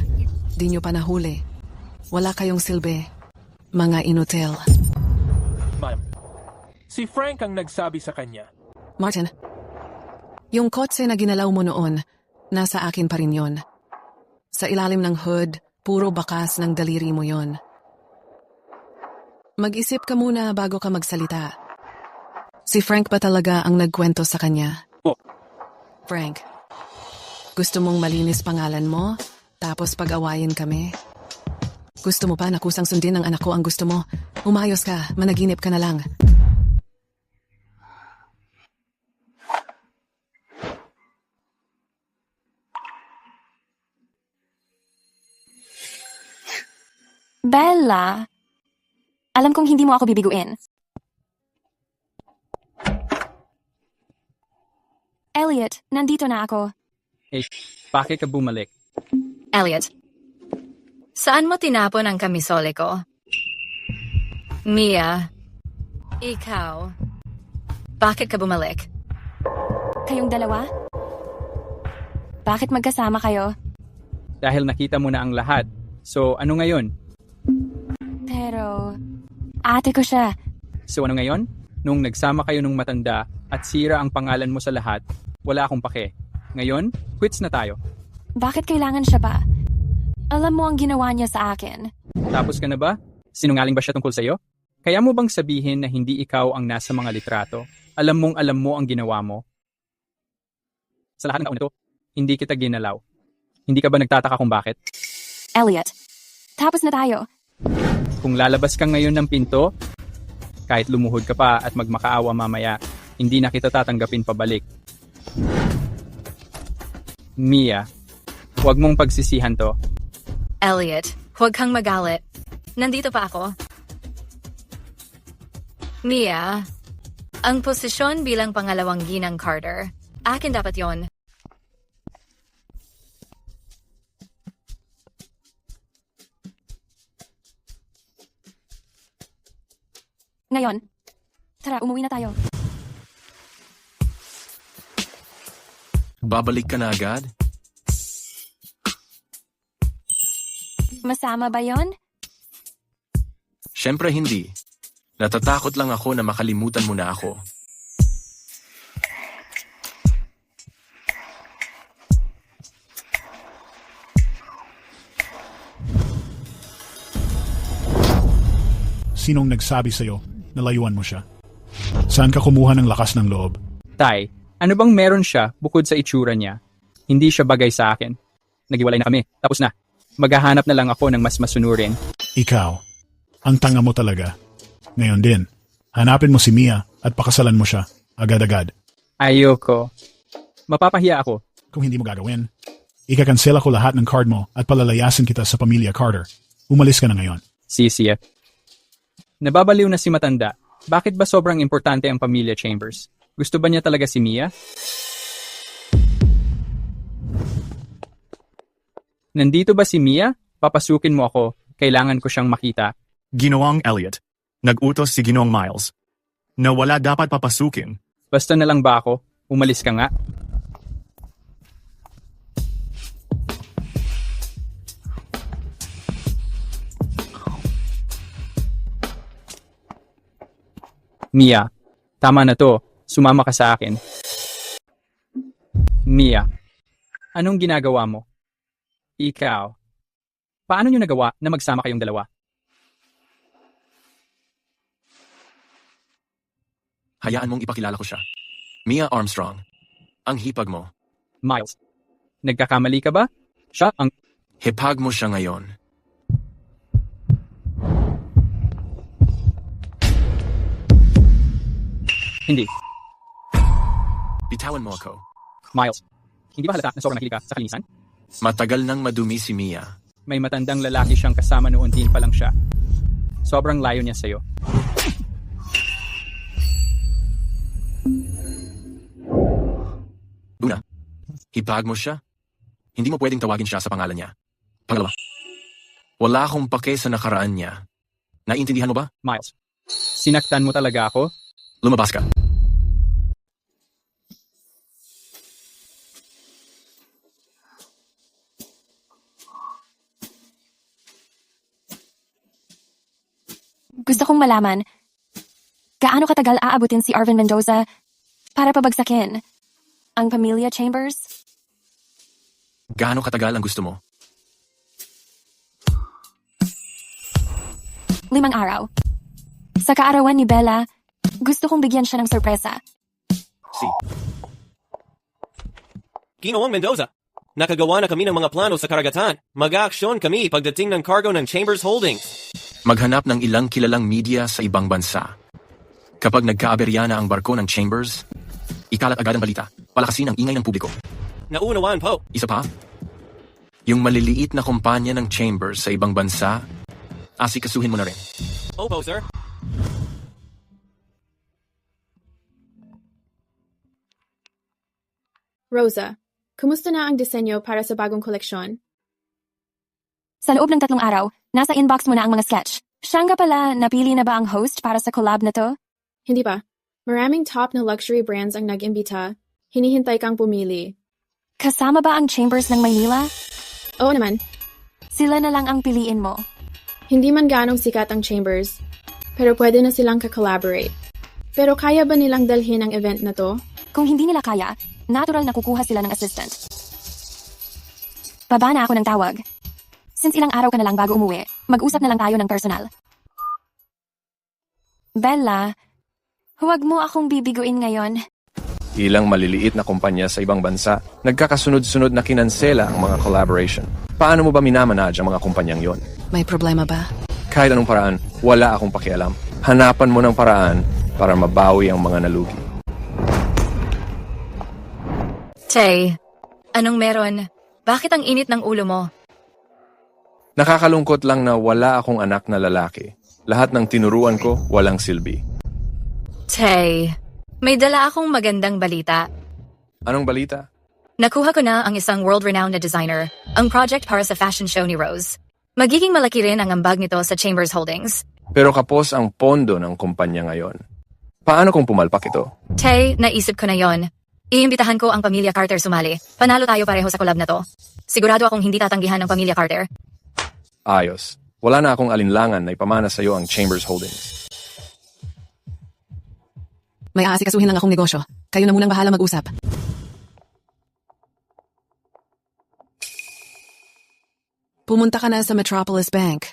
di nyo pa nahuli. Wala kayong silbi. Mga inutil. Ma'am, si Frank ang nagsabi sa kanya. Martin, yung kotse na ginalaw mo noon, nasa akin pa rin yon. Sa ilalim ng hood, puro bakas ng daliri mo yon. Mag-isip ka muna bago ka magsalita. Si Frank ba talaga ang nagkwento sa kanya? Oh. Frank, gusto mong malinis pangalan mo, tapos pag-awayin kami? Gusto mo pa na kusang sundin ng anak ko ang gusto mo? Umayos ka, managinip ka na lang. Bella, alam kong hindi mo ako bibiguin. Elliot, nandito na ako. Eh, bakit ka bumalik? Elliot, saan mo tinapon ang kamisole ko? Mia, ikaw, bakit ka bumalik? Kayong dalawa? Bakit magkasama kayo? Dahil nakita mo na ang lahat. So, ano ngayon? Pero, ate ko siya. So, ano ngayon? Nung nagsama kayo nung matanda at sira ang pangalan mo sa lahat, wala akong pake. Ngayon, quits na tayo. Bakit kailangan siya pa? Alam mo ang ginawa niya sa akin. Tapos ka na ba? Sinungaling ba siya tungkol sa'yo? Kaya mo bang sabihin na hindi ikaw ang nasa mga litrato? Alam mo ang ginawa mo? Sa lahat ng taon na to, hindi kita ginalaw. Hindi ka ba nagtataka kung bakit? Elliot, tapos na tayo. Kung lalabas ka ngayon ng pinto, kahit lumuhod ka pa at magmakaawa mamaya, hindi na kita tatanggapin pabalik. Mia, huwag mong pagsisihan to. Elliot, huwag kang magalit. Nandito pa ako. Mia, ang posisyon bilang pangalawang ginang Carter, akin dapat yon. Ngayon, tara, umuwi na tayo. Babalik ka na agad? Masama ba yon? Siyempre hindi. Natatakot lang ako na makalimutan mo na ako. Sinong nagsabi sa'yo na layuan mo siya? Saan ka kumuha ng lakas ng loob? Tay, ano bang meron siya bukod sa itsura niya? Hindi siya bagay sa akin. Nagiwalay na kami. Tapos na. Maghahanap na lang ako ng mas masunurin. Ikaw, ang tanga mo talaga. Ngayon din, hanapin mo si Mia at pakasalan mo siya, agad-agad. Ayoko. Mapapahiya ako. Kung hindi mo gagawin, ikakansela ko lahat ng card mo at palalayasin kita sa pamilya Carter. Umalis ka na ngayon. Sisiya. Nababaliw na si matanda. Bakit ba sobrang importante ang pamilya Chambers? Gusto ba niya talaga si Mia? Nandito ba si Mia? Papasukin mo ako. Kailangan ko siyang makita. Ginoong Elliot. Nag-utos si Ginoong Miles na wala dapat papasukin. Basta na lang ba ako? Umalis ka nga. Mia, tama na to. Sumama ka sa akin. Mia, anong ginagawa mo? Ikaw, paano niyo nagawa na magsama kayong dalawa? Hayaan mong ipakilala ko siya. Mia Armstrong. Ang hipag mo. Miles, nagkakamali ka ba? Siya ang... Hipag mo siya ngayon. Hindi. Bitawan mo ako. Miles, hindi ba halata na sobrang nahilig ka sa kalinisan? Matagal nang madumi si Mia. May matandang lalaki siyang kasama noon din pa lang siya. Sobrang layo niya sa'yo. Una, hipag mo siya. Hindi mo pwedeng tawagin siya sa pangalan niya. Pangalawa, Wala akong pake sa nakaraan niya. Naiintindihan mo ba? Miles, sinaktan mo talaga ako? Lumabas ka. Gusto kong malaman, gaano katagal aabutin si Arvin Mendoza para pabagsakin ang pamilya Chambers? Gaano katagal ang gusto mo? 5 araw. Sa kaarawan ni Bella, gusto kong bigyan siya ng sorpresa. Ginoong Mendoza, nakagawa na kami ng mga plano sa karagatan. Mag-aaksyon kami pagdating ng cargo ng Chambers Holdings. Maghanap ng ilang kilalang media sa ibang bansa. Kapag nagkaaberya na ang barko ng Chambers, ikalat agad ang balita. Palakasin ang ingay ng publiko. Naunawaan po. Isa pa, yung maliliit na kumpanya ng Chambers sa ibang bansa, asikasuhin mo na rin. Opo, sir. Rosa, kumusta na ang disenyo para sa bagong koleksyon? Sa loob ng 3 araw, nasa inbox mo na ang mga sketch. Siya nga pala, napili na ba ang host para sa collab na to? Hindi pa. Maraming top na luxury brands ang nag-imbita. Hinihintay kang pumili. Kasama ba ang Chambers ng Maynila? Oo naman. Sila na lang ang piliin mo. Hindi man ganong sikat ang Chambers, pero pwede na silang ka-collaborate. Pero kaya ba nilang dalhin ang event na to? Kung hindi nila kaya, natural na kukuha sila ng assistant. Baba na ako ng tawag. Since ilang araw ka na lang bago umuwi, mag-usap na lang tayo ng personal. Bella, huwag mo akong bibiguin ngayon. Ilang maliliit na kumpanya sa ibang bansa, nagkakasunod-sunod na kinansela ang mga collaboration. Paano mo ba minamanage ang mga kumpanyang yon? May problema ba? Kahit anong paraan, wala akong pakialam. Hanapan mo ng paraan para mabawi ang mga nalugi. Tay, anong meron? Bakit ang init ng ulo mo? Nakakalungkot lang na wala akong anak na lalaki. Lahat ng tinuruan ko, walang silbi. Tay, may dala akong magandang balita. Anong balita? Nakuha ko na ang isang world-renowned na designer, ang project para sa fashion show ni Rose. Magiging malaki rin ang ambag nito sa Chambers Holdings. Pero kapos ang pondo ng kumpanya ngayon. Paano kung pumalpak ito? Tay, naisip ko na yon. Iimbitahan ko ang pamilya Carter sumali. Panalo tayo pareho sa collab na to. Sigurado akong hindi tatanggihan ng pamilya Carter. Ayos. Wala na akong alinlangan na ipamana sa iyo ang Chambers Holdings. May aasikasuhin lang akong negosyo. Kayo na munang bahala mag-usap. Pumunta ka na sa Metropolis Bank.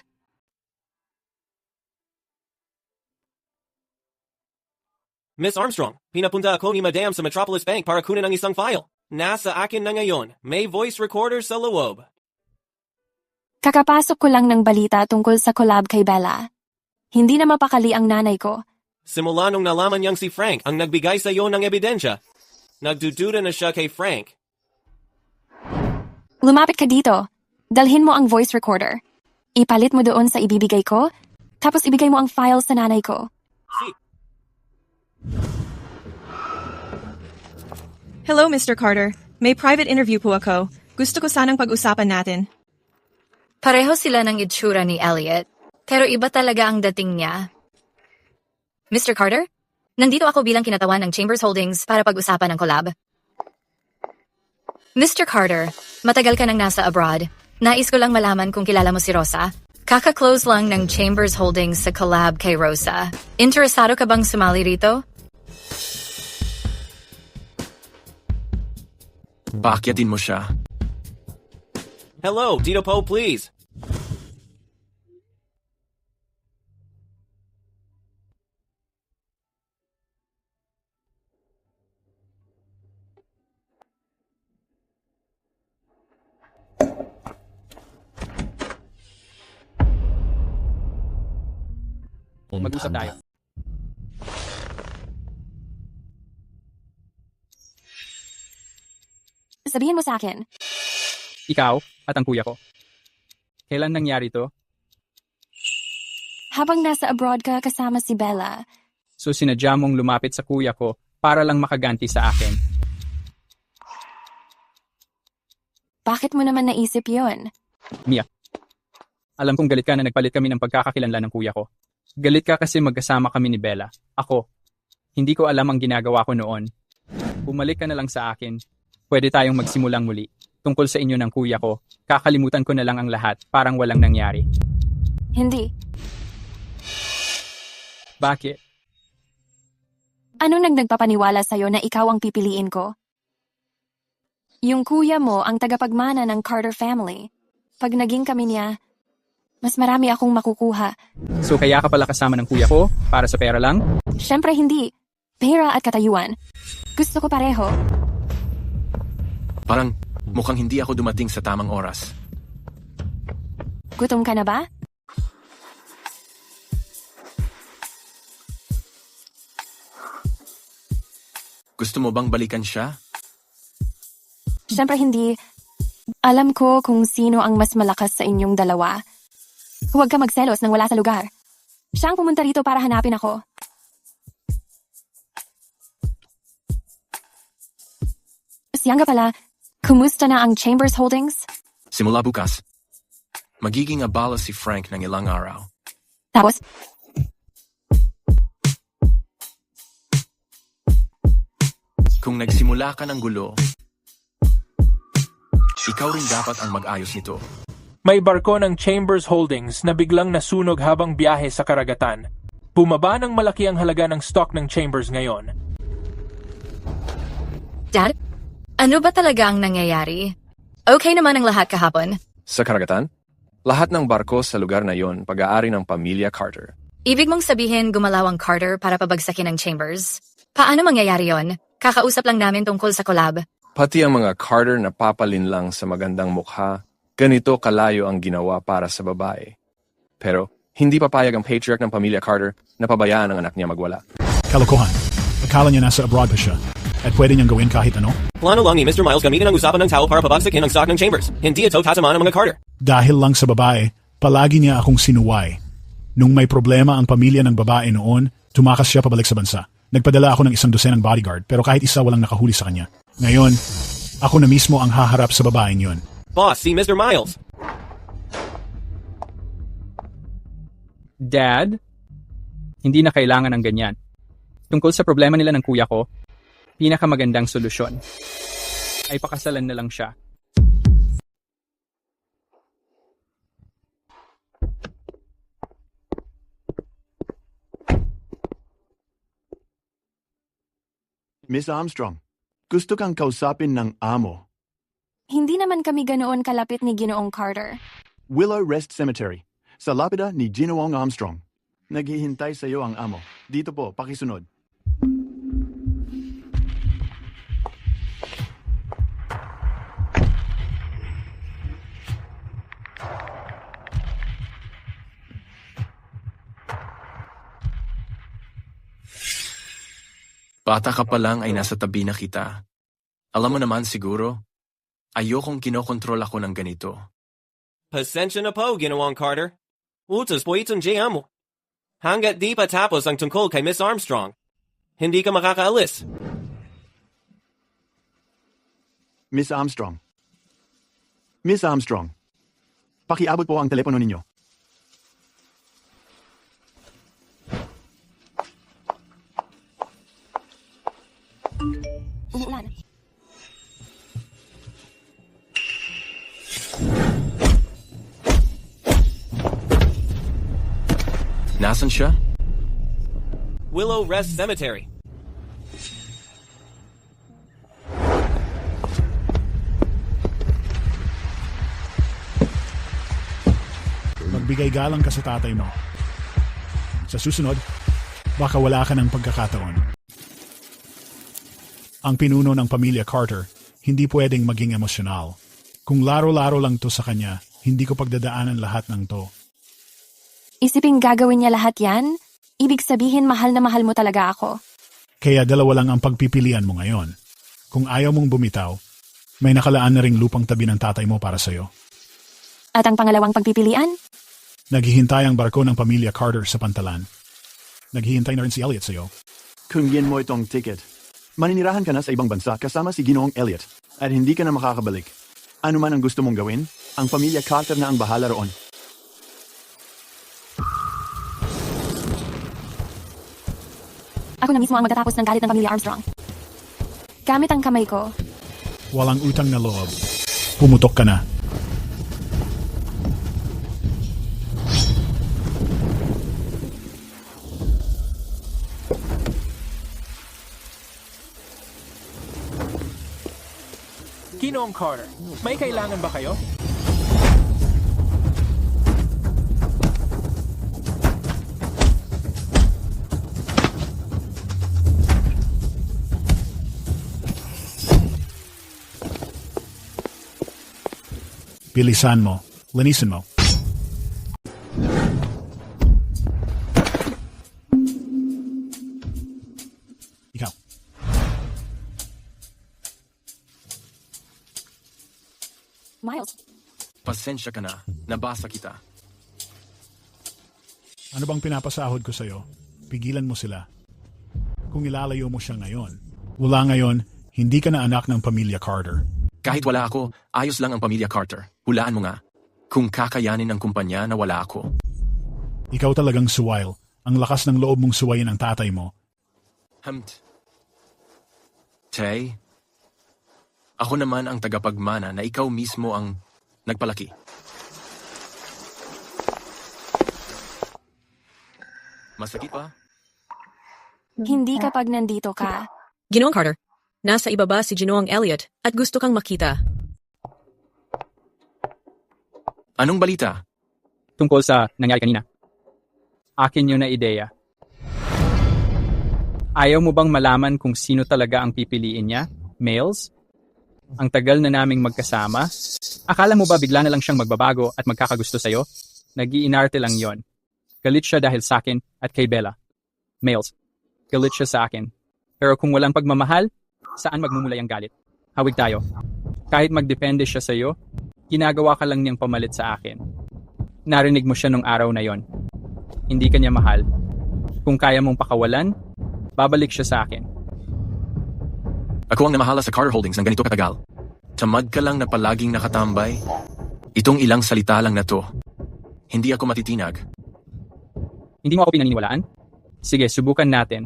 Miss Armstrong, pinapunta ako ni Madam sa Metropolis Bank para kunin ang isang file. Nasa akin na ngayon. May voice recorder sa loob. Kakapasok ko lang ng balita tungkol sa collab kay Bella. Hindi na mapakali ang nanay ko. Simula nung nalaman niyang si Frank ang nagbigay sa iyo ng ebidensya. Nagdududa na siya kay Frank. Lumapit ka dito. Dalhin mo ang voice recorder. Ipalit mo doon sa ibibigay ko, tapos ibigay mo ang file sa nanay ko. Hello, Mr. Carter. May private interview po ako. Gusto ko sanang pag-usapan natin. Pareho sila ng itsura ni Elliot, pero iba talaga ang dating niya. Mr. Carter, nandito ako bilang kinatawan ng Chambers Holdings para pag-usapan ang collab. Mr. Carter, matagal ka nang nasa abroad. Nais ko lang malaman kung kilala mo si Rosa. Kaka-close lang ng Chambers Holdings sa collab kay Rosa. Interesado ka bang sumali rito? Paakyatin mo siya. Hello, Tito Po, please. Mag-usap tayo. Sabihin mo sa akin. Ikaw at ang kuya ko. Kailan nangyari to? Habang nasa abroad ka kasama si Bella. So sinadya mong lumapit sa kuya ko para lang makaganti sa akin. Bakit mo naman naisip yon? Mia, Alam kong galit ka na nagpalit kami ng pagkakakilanlan ng kuya ko. Galit ka kasi magkasama kami ni Bella. Ako. Hindi ko alam ang ginagawa ko noon. Bumalik ka na lang sa akin. Pwede tayong magsimulang muli. Tungkol sa inyo ng kuya ko, kakalimutan ko na lang ang lahat, parang walang nangyari. Hindi. Bakit? Ano nagpapaniwala sa'yo na ikaw ang pipiliin ko? Yung kuya mo ang tagapagmana ng Carter family. Pag naging kami niya, mas marami akong makukuha. So kaya ka pala kasama ng kuya ko? Para sa pera lang? Siyempre hindi. Pera at katayuan. Gusto ko pareho. Parang mukhang hindi ako dumating sa tamang oras. Gutom ka na ba? Gusto mo bang balikan siya? Siyempre hindi. Alam ko kung sino ang mas malakas sa inyong dalawa. Huwag ka magselos nang wala sa lugar. Siya ang pumunta rito para hanapin ako. Siyang pala, kumusta na ang Chambers Holdings? Simula bukas. Magiging abala si Frank ng ilang araw. Tapos? Kung nagsimula ka ng gulo, ikaw rin dapat ang mag-ayos nito. May barko ng Chambers Holdings na biglang nasunog habang biyahe sa karagatan. Bumaba ng malaki ang halaga ng stock ng Chambers ngayon. Dad, ano ba talaga ang nangyayari? Okay naman ang lahat kahapon. Sa karagatan? Lahat ng barko sa lugar na yon pag-aari ng pamilya Carter. Ibig mong sabihin gumalaw ang Carter para pabagsakin ang Chambers? Paano mangyayari yon? Kakausap lang namin tungkol sa collab. Pati ang mga Carter na papalin lang sa magandang mukha, ganito kalayo ang ginawa para sa babae. Pero hindi papayag ang patriarch ng pamilya Carter na pabayaan ang anak niya magwala. Kalokohan. Akala niya nasa abroad pa siya. At pwede niyang gawin kahit ano? Plano lang ni Mr. Miles gamitin ang usapan ng tao para pabagsakin ang stock ng Chambers. Hindi ito tatamaan ng mga Carter. Dahil lang sa babae, palagi niya akong sinuway. Nung may problema ang pamilya ng babae noon, tumakas siya pabalik sa bansa. Nagpadala ako ng 100 bodyguard pero kahit isa walang nakahuli sa kanya. Ngayon, ako na mismo ang haharap sa babaeng yun. Boss, si Mr. Miles. Dad, hindi na kailangan ng ganyan. Tungkol sa problema nila ng kuya ko, pinakamagandang solusyon ay pakasalan na lang siya. Miss Armstrong, gusto kang kausapin ng amo. Hindi naman kami ganoon kalapit ni Ginoong Carter. Willow Rest Cemetery, sa lapida ni Ginoong Armstrong. Naghihintay sa iyo ang amo. Dito po, pakisunod. Bata ka pa lang ay nasa tabi na kita. Alam mo naman siguro, ayokong kinokontrol ako ng ganito. Pasensya na po, Ginawang Carter. Utos po itong JM. Hanggat di pa tapos ang tungkol kay Miss Armstrong, hindi ka makakaalis. Miss Armstrong. Miss Armstrong. Pakiabot po ang telepono ninyo. Umuulan. Nasaan siya? Willow Rest Cemetery. Magbigay galang ka sa tatay mo. Sa susunod, baka wala ka ng pagkakataon. Ang pinuno ng pamilya Carter, hindi pwedeng maging emosyonal. Kung laro-laro lang to sa kanya, hindi ko pagdadaanan lahat ng to. Isiping gagawin niya lahat yan? Ibig sabihin mahal na mahal mo talaga ako. Kaya dalawa lang ang pagpipilian mo ngayon. Kung ayaw mong bumitaw, may nakalaan na ring lupang tabi ng tatay mo para sa'yo. At ang pangalawang pagpipilian? Naghihintay ang barko ng pamilya Carter sa pantalan. Naghihintay na rin si Elliot sa'yo. Kungyan mo itong ticket. Maninirahan ka na sa ibang bansa kasama si Ginoong Elliot at hindi ka na makakabalik. Ano man ang gusto mong gawin, ang pamilya Carter na ang bahala roon. Ako na mismo ang magtatapos ng galit ng pamilya Armstrong. Gamit ang kamay ko, Walang utang na loob. Pumutok ka na. Ginoong Carter, may kailangan ba kayo? Bilisan mo. Linisin mo. Ikaw. Miles. Pasensya ka na. Nabasa kita. Ano bang pinapasahod ko sa'yo? Pigilan mo sila. Kung ilalayo mo siya ngayon, wala ngayon, hindi ka na anak ng pamilya Carter. Kahit wala ako, ayos lang ang pamilya Carter. Hulaan mo nga. Kung kakayanin ng kumpanya na wala ako. Ikaw talagang suwail. Ang lakas ng loob mong suwayin ang tatay mo. Tay, ako naman ang tagapagmana na ikaw mismo ang nagpalaki. Masakit pa? Hindi kapag nandito ka. Ginoong Carter, nasa ibaba si Ginoong Elliot at gusto kang makita. Anong balita? Tungkol sa nangyari kanina. Akin yun na ideya. Ayaw mo bang malaman kung sino talaga ang pipiliin niya? Males? Ang tagal na naming magkasama? Akala mo ba bigla na lang siyang magbabago at magkakagusto sa'yo? Nag-iinarte lang yon. Galit siya dahil sa akin at kay Bella. Males, galit siya sa akin. Pero kung walang pagmamahal, saan magmumulay ang galit? Hawig tayo. Kahit magdepende siya sa'yo, ginagawa ka lang niyang pamalit sa akin. Narinig mo siya nung araw na yon. Hindi ka niya mahal. Kung kaya mong pakawalan, babalik siya sa akin. Ako ang namahala sa Carter Holdings ng ganito katagal. Tamad ka lang na palaging nakatambay. Itong ilang salita lang na to. Hindi ako matitinag. Hindi mo ako pinaniniwalaan? Sige, subukan natin.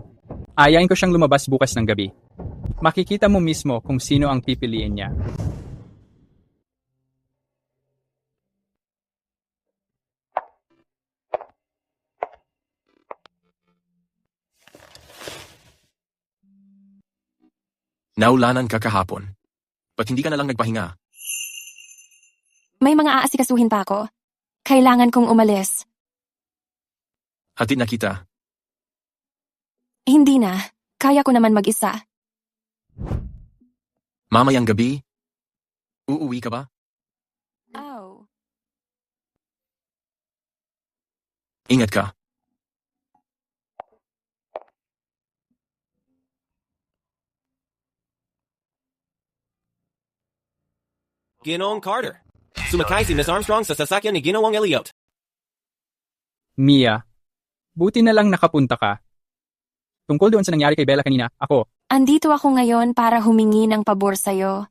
Ayain ko siyang lumabas bukas ng gabi. Makikita mo mismo kung sino ang pipiliin niya. Naulanan ka kahapon. Ba't hindi ka na lang nagpahinga? May mga aasikasuhin pa ako. Kailangan kong umalis. Hatid na kita. Hindi na. Kaya ko naman mag-isa. Mamayang gabi? Uuwi ka ba? Oh. Ingat ka. Ginoong Carter. Sumakay si Miss Armstrong sa sasakyan ni Ginoong Elliot. Mia, buti na lang nakapunta ka. Tungkol doon sa nangyari kay Bella kanina, ako. Andito ako ngayon para humingi ng pabor sa'yo.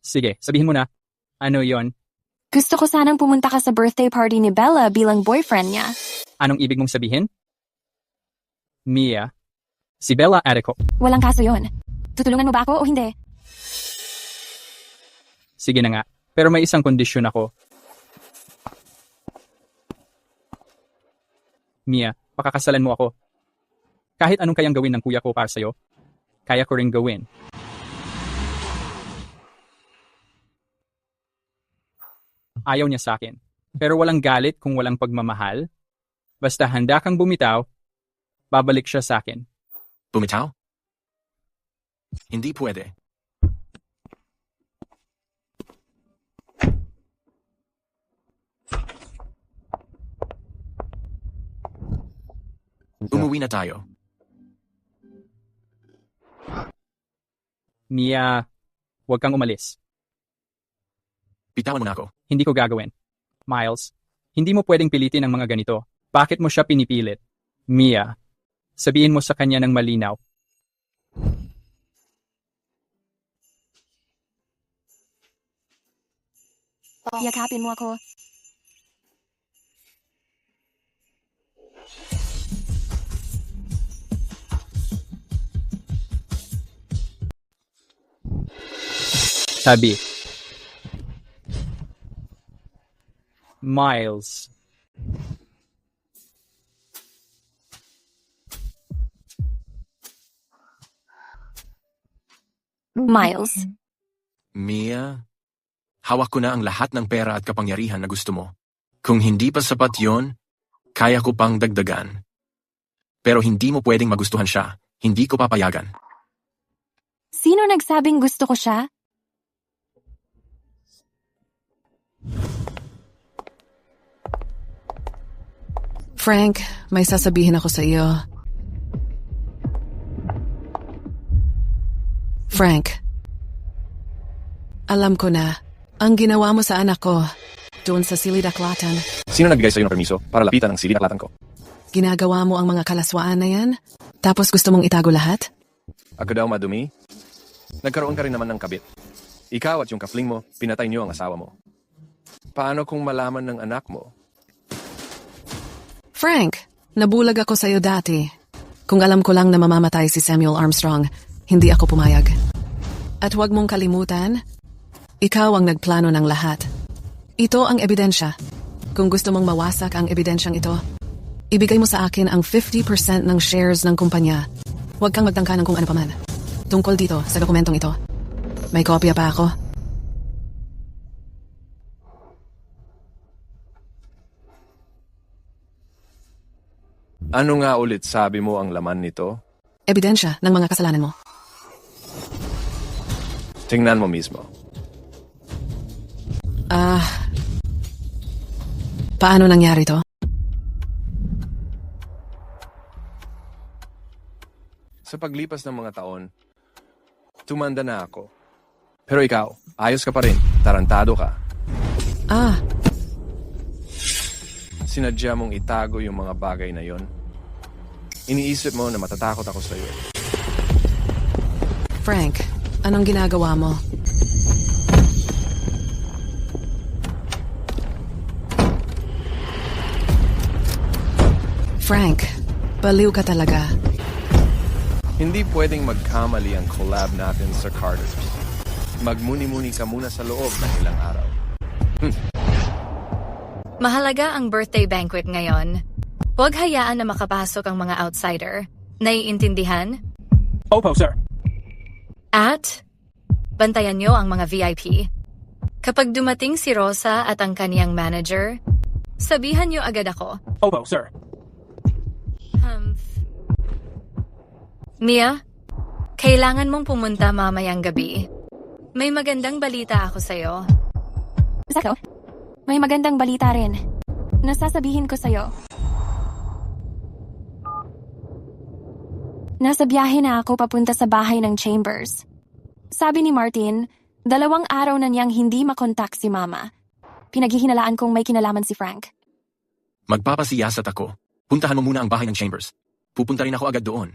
Sige, sabihin mo na. Ano yon? Gusto ko sanang pumunta ka sa birthday party ni Bella bilang boyfriend niya. Anong ibig mong sabihin? Mia, si Bella at ako. Walang kaso yon. Tutulungan mo ba ako o hindi? Sige na nga, pero may isang kondisyon ako. Mia, pakakasalan mo ako. Kahit anong kayang gawin ng kuya ko para sa'yo, kaya ko rin gawin. Ayaw niya sa akin, pero walang galit kung walang pagmamahal. Basta handa kang bumitaw, babalik siya sa akin. Bumitaw? Hindi pwede. Umuwi na tayo. Mia, huwag kang umalis. Bitawan mo na ako. Hindi ko gagawin. Miles, hindi mo pwedeng pilitin ang mga ganito. Bakit mo siya pinipilit? Mia, sabihin mo sa kanya ng malinaw. Yakapin mo ako. Sabi. Miles. Miles. Mia, hawak ko na ang lahat ng pera at kapangyarihan na gusto mo. Kung hindi pa sapat yon, kaya ko pang dagdagan. Pero hindi mo pwedeng magustuhan siya. Hindi ko papayagan. Sino nagsabing gusto ko siya? Frank, may sasabihin ako sa iyo. Frank, alam ko na, ang ginawa mo sa anak ko, doon sa Silidaklatan. Sino nagbigay sa'yo ng permiso para lapitan ang Silidaklatan ko? Ginagawa mo ang mga kalaswaan na yan? Tapos gusto mong itago lahat? Ako daw madumi? Nagkaroon ka rin naman ng kabit. Ikaw at yung kafling mo, pinatay niyo ang asawa mo. Paano kung malaman ng anak mo? Frank, nabulag ako sa iyo dati. Kung alam ko lang na mamamatay si Samuel Armstrong, hindi ako pumayag. At huwag mong kalimutan, ikaw ang nagplano ng lahat. Ito ang ebidensya. Kung gusto mong mawasak ang ebidensyang ito, ibigay mo sa akin ang 50% ng shares ng kumpanya. Huwag kang magtangka ng kung ano paman. Tungkol dito sa dokumentong ito. May kopya pa ako. Ano nga ulit sabi mo ang laman nito? Ebidensya ng mga kasalanan mo. Tingnan mo mismo. Paano nangyari to? Sa paglipas ng mga taon, tumanda na ako. Pero ikaw, ayos ka pa rin. Tarantado ka. Sinadya mong itago yung mga bagay na yon. Iniisip mo na matatakot ako sa'yo. Frank, anong ginagawa mo? Frank, baliw ka talaga. Hindi pwedeng magkamali ang collab natin sa Carter's. Magmuni-muni ka muna sa loob ng ilang araw. Mahalaga ang birthday banquet ngayon. Huwag hayaan na makapasok ang mga outsider. Naiintindihan? Opo, sir. At, bantayan niyo ang mga VIP. Kapag dumating si Rosa at ang kaniyang manager, sabihan niyo agad ako. Opo, sir. Mia, kailangan mong pumunta mamayang gabi. May magandang balita ako sa'yo. Sako, may magandang balita rin. Nasasabihin ko sa'yo. Nasa biyahe na ako papunta sa bahay ng Chambers. Sabi ni Martin, 2 araw na niyang hindi makontak si Mama. Pinaghihinalaan kong may kinalaman si Frank. Magpapasiyasat ako. Puntahan mo muna ang bahay ng Chambers. Pupunta rin ako agad doon.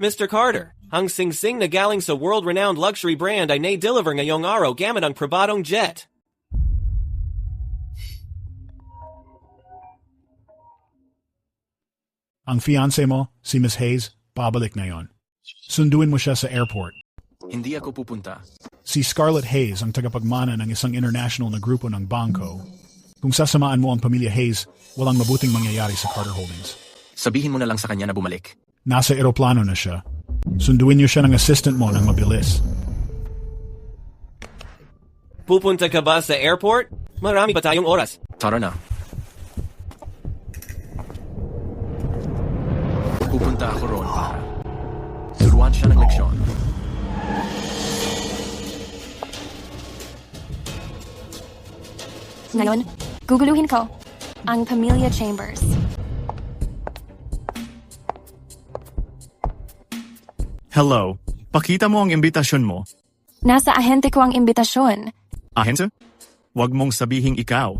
Mr. Carter, ang sing-sing na galing sa world-renowned luxury brand ay na-deliver ngayong araw gamit ang pribadong jet. Ang fiancé mo, si Miss Hayes, pabalik ngayon. Sunduin mo siya sa airport. Hindi ako pupunta. Si Scarlett Hayes ang tagapagmana ng isang international na grupo ng bangko. Kung sasamaan mo ang pamilya Hayes, walang mabuting mangyayari sa Carter Holdings. Sabihin mo na lang sa kanya na bumalik. Nasa eroplano na siya. Sunduin niyo siya ng assistant mo ng mabilis. Pupunta ka ba sa airport? Marami pa tayong oras. Tara na. Pupunta ako roon para turuan siya ng leksyon. Ngayon, guguluhin ko ang pamilya Chambers. Hello, pakita mo ang imbitasyon mo. Nasa ahente ko ang imbitasyon. Ahente? Huwag mong sabihing ikaw.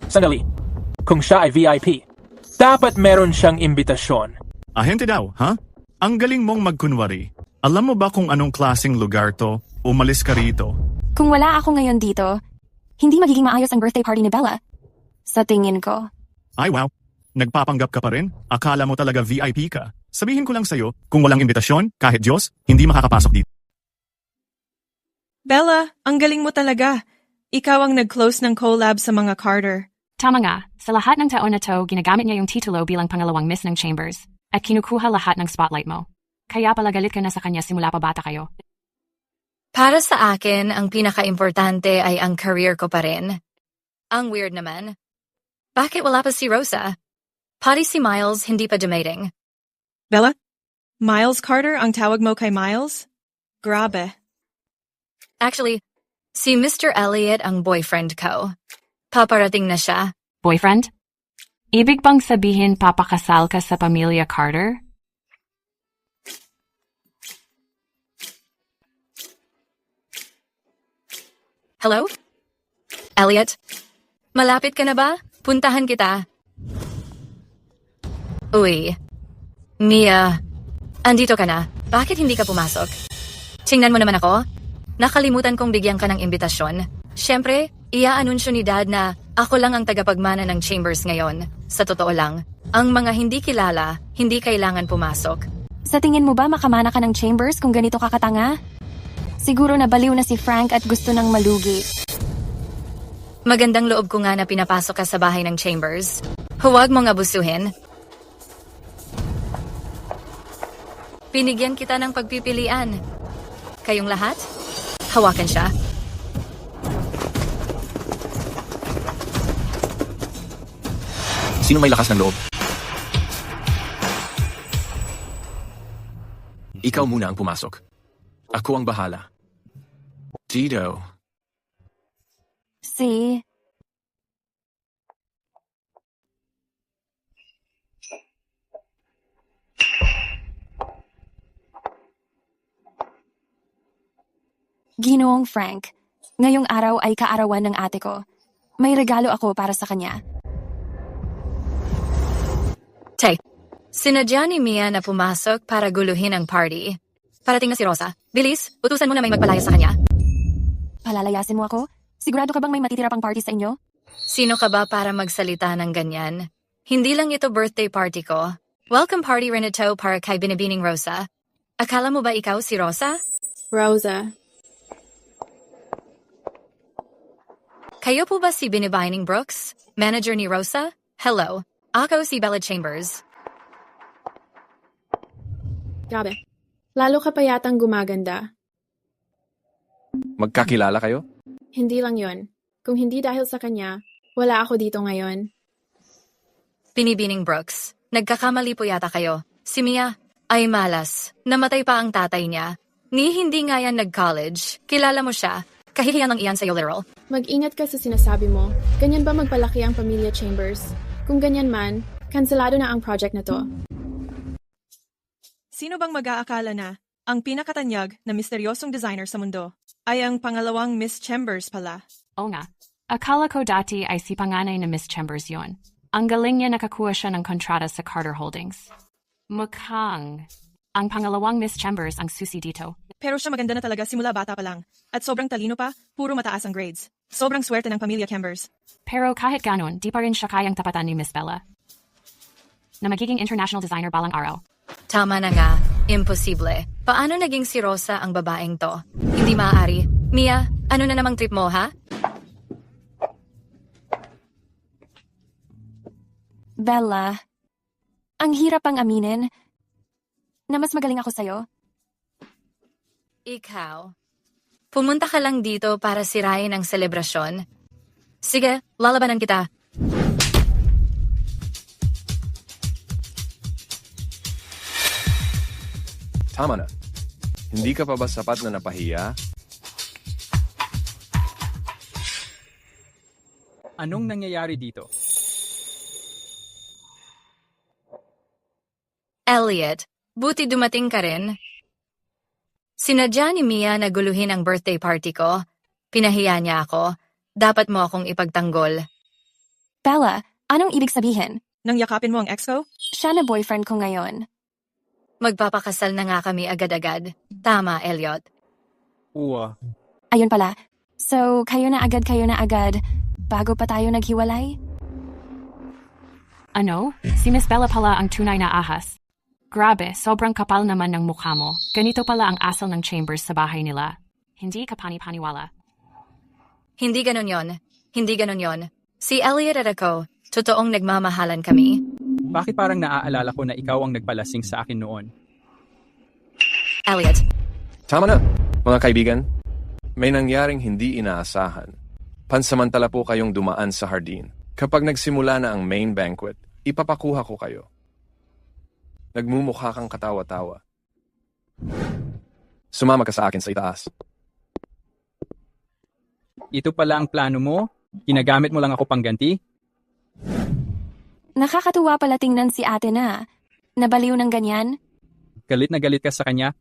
Sandali. Kung siya ay VIP, dapat meron siyang imbitasyon. Ahente daw, ha? Ang galing mong magkunwari. Alam mo ba kung anong klaseng lugar to? Umalis ka rito. Kung wala ako ngayon dito, hindi magiging maayos ang birthday party ni Bella. Sa tingin ko. Ay wow, Nagpapanggap ka pa rin? Akala mo talaga VIP ka? Sabihin ko lang sa'yo, kung walang imbitasyon, kahit Diyos, hindi makakapasok dito. Bella, ang galing mo talaga. Ikaw ang nag-close ng collab sa mga Carter. Tama nga, sa lahat ng taon na to, ginagamit niya yung titulo bilang pangalawang Miss ng Chambers at kinukuha lahat ng spotlight mo. Kaya pala galit ka na sa kanya simula pa bata kayo. Para sa akin, ang pinaka-importante ay ang career ko pa rin. Ang weird naman. Bakit wala pa si Rosa? Pati si Miles hindi pa dumating. Bella? Miles Carter ang tawag mo kay Miles? Grabe. Actually, si Mr. Elliot ang boyfriend ko. Paparating na siya. Boyfriend? Ibig bang sabihin papakasal ka sa pamilya Carter? Hello? Elliot? Malapit ka na ba? Puntahan kita. Uy. Mia. Andito ka na. Bakit hindi ka pumasok? Tingnan mo naman ako. Nakalimutan kong bigyan ka ng imbitasyon. Siyempre, ia-anunsyo ni Dad na ako lang ang tagapagmana ng Chambers ngayon. Sa totoo lang, ang mga hindi kilala, hindi kailangan pumasok. Sa tingin mo ba makamana ka ng Chambers kung ganito kakatanga? Siguro nabaliw na si Frank at gusto nang malugi. Magandang loob ko nga na pinapasok ka sa bahay ng Chambers. Huwag mong abusuhin. Pinigyan kita ng pagpipilian. Kayong lahat? Hawakan siya. Sino may lakas ng loob? Ikaw muna ang pumasok. Ako ang bahala. Tito. Si... Ginoong Frank, ngayong araw ay kaarawan ng ate ko. May regalo ako para sa kanya. Tay, sinadya ni Mia na pumasok para guluhin ang party. Parating na si Rosa. Bilis, utusan mo na may magpalaya sa kanya. Palalayasin mo ako? Sigurado ka bang may matitira pang party sa inyo? Sino ka ba para magsalita ng ganyan? Hindi lang ito birthday party ko. Welcome party rin ito para kay Binibining Rosa. Akala mo ba ikaw si Rosa? Rosa. Kayo po ba si Binibining Brooks? Manager ni Rosa? Hello. Ako si Bella Chambers. Grabe. Lalo ka pa yatang gumaganda. Magkakilala kayo? Hindi lang yon. Kung hindi dahil sa kanya, wala ako dito ngayon. Binibining Brooks, nagkakamali po yata kayo. Si Mia ay malas. Namatay pa ang tatay niya. Ni hindi nga yan nag-college. Kilala mo siya. Kahihiyan lang iyan sa'yo, literal. Mag-ingat ka sa sinasabi mo. Ganyan ba magpalaki ang pamilya Chambers? Kung ganyan man, kanselado na ang project na to. Sino bang mag-aakala na ang pinakatanyag na misteryosong designer sa mundo ay ang pangalawang Miss Chambers pala? Oo nga. Akala ko dati ay si panganay na Miss Chambers yon. Ang galing niya nakakuha siya ng kontrata sa Carter Holdings. Mukhang ang pangalawang Miss Chambers ang susi dito. Pero siya maganda na talaga simula bata pa lang. At sobrang talino pa, puro mataas ang grades. Sobrang swerte ng pamilya Chambers. Pero kahit ganon, di pa rin siya kayang tapatan ni Miss Bella na magiging international designer balang araw. Tama na nga. Imposible. Paano naging si Rosa ang babaeng to? Hindi maaari. Mia, ano na namang trip mo, ha? Bella, ang hirap ang aminin na mas magaling ako sa'yo. Ikaw. Pumunta ka lang dito para sirain ang selebrasyon. Sige, lalabanan kita. Tama na. Hindi ka pa ba sapat na napahiya? Anong nangyayari dito? Elliot, buti dumating ka rin. Sinadya ni Mia na guluhin ang birthday party ko. Pinahiya niya ako. Dapat mo akong ipagtanggol. Bella, anong ibig sabihin? Nang yakapin mo ang ex ko? Siya na boyfriend ko ngayon. Magpapakasal na nga kami agad-agad. Tama, Elliot. Uwa. Ayun pala. So, kayo na agad bago pa tayo naghiwalay? Ano? Si Miss Bella pala ang tunay na ahas. Grabe, sobrang kapal naman ng mukha mo. Ganito pala ang asal ng Chambers sa bahay nila. Hindi ka pani-paniwala. Hindi ganun yon. Hindi ganun yon. Si Elliot at ako, totoong nagmamahalan kami. Bakit parang naaalala ko na ikaw ang nagpalasing sa akin noon? Elliot, Tama na, mga kaibigan. May nangyaring hindi inaasahan. Pansamantala po kayong dumaan sa hardin. Kapag nagsimula na ang main banquet, ipapakuha ko kayo. Nagmumukha kang katawa-tawa. Sumama ka sa akin sa itaas. Ito pala ang plano mo? Ginagamit mo lang ako pangganti? Nakakatuwa pala tingnan si ate na. Nabaliw ng ganyan? Galit na galit ka sa kanya?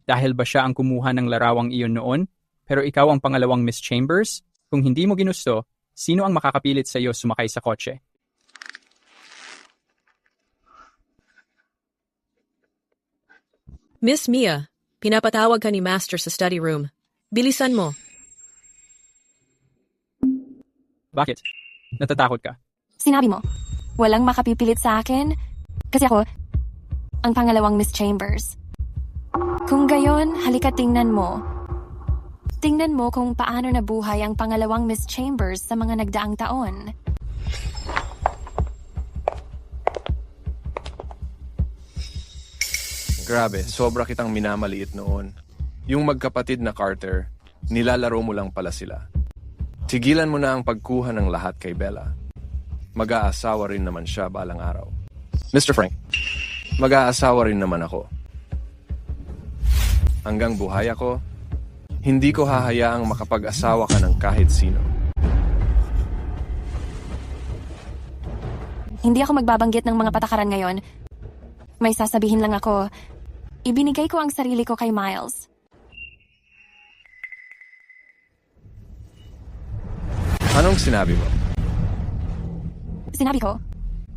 Dahil ba siya ang kumuha ng larawang iyon noon? Pero ikaw ang pangalawang Miss Chambers? Kung hindi mo ginusto, sino ang makakapilit sa iyo sumakay sa kotse? Miss Mia, pinapatawag ka ni Master sa study room. Bilisan mo. Bakit? Natatakot ka? Sinabi mo, walang makapipilit sa akin? Kasi ako, ang pangalawang Miss Chambers. Kung gayon, halika tingnan mo. Tingnan mo kung paano nabuhay ang pangalawang Miss Chambers sa mga nagdaang taon. Grabe, sobra kitang minamaliit noon. Yung magkapatid na Carter, nilalaro mo lang pala sila. Tigilan mo na ang pagkuha ng lahat kay Bella. Mag-aasawa rin naman siya balang araw. Mr. Frank, mag-aasawa rin naman ako. Hanggang buhay ako, hindi ko hahayaang makapag-asawa ka ng kahit sino. Hindi ako magbabanggit ng mga patakaran ngayon. May sasabihin lang ako, ibinigay ko ang sarili ko kay Miles. Anong sinabi mo? Sinabi ko,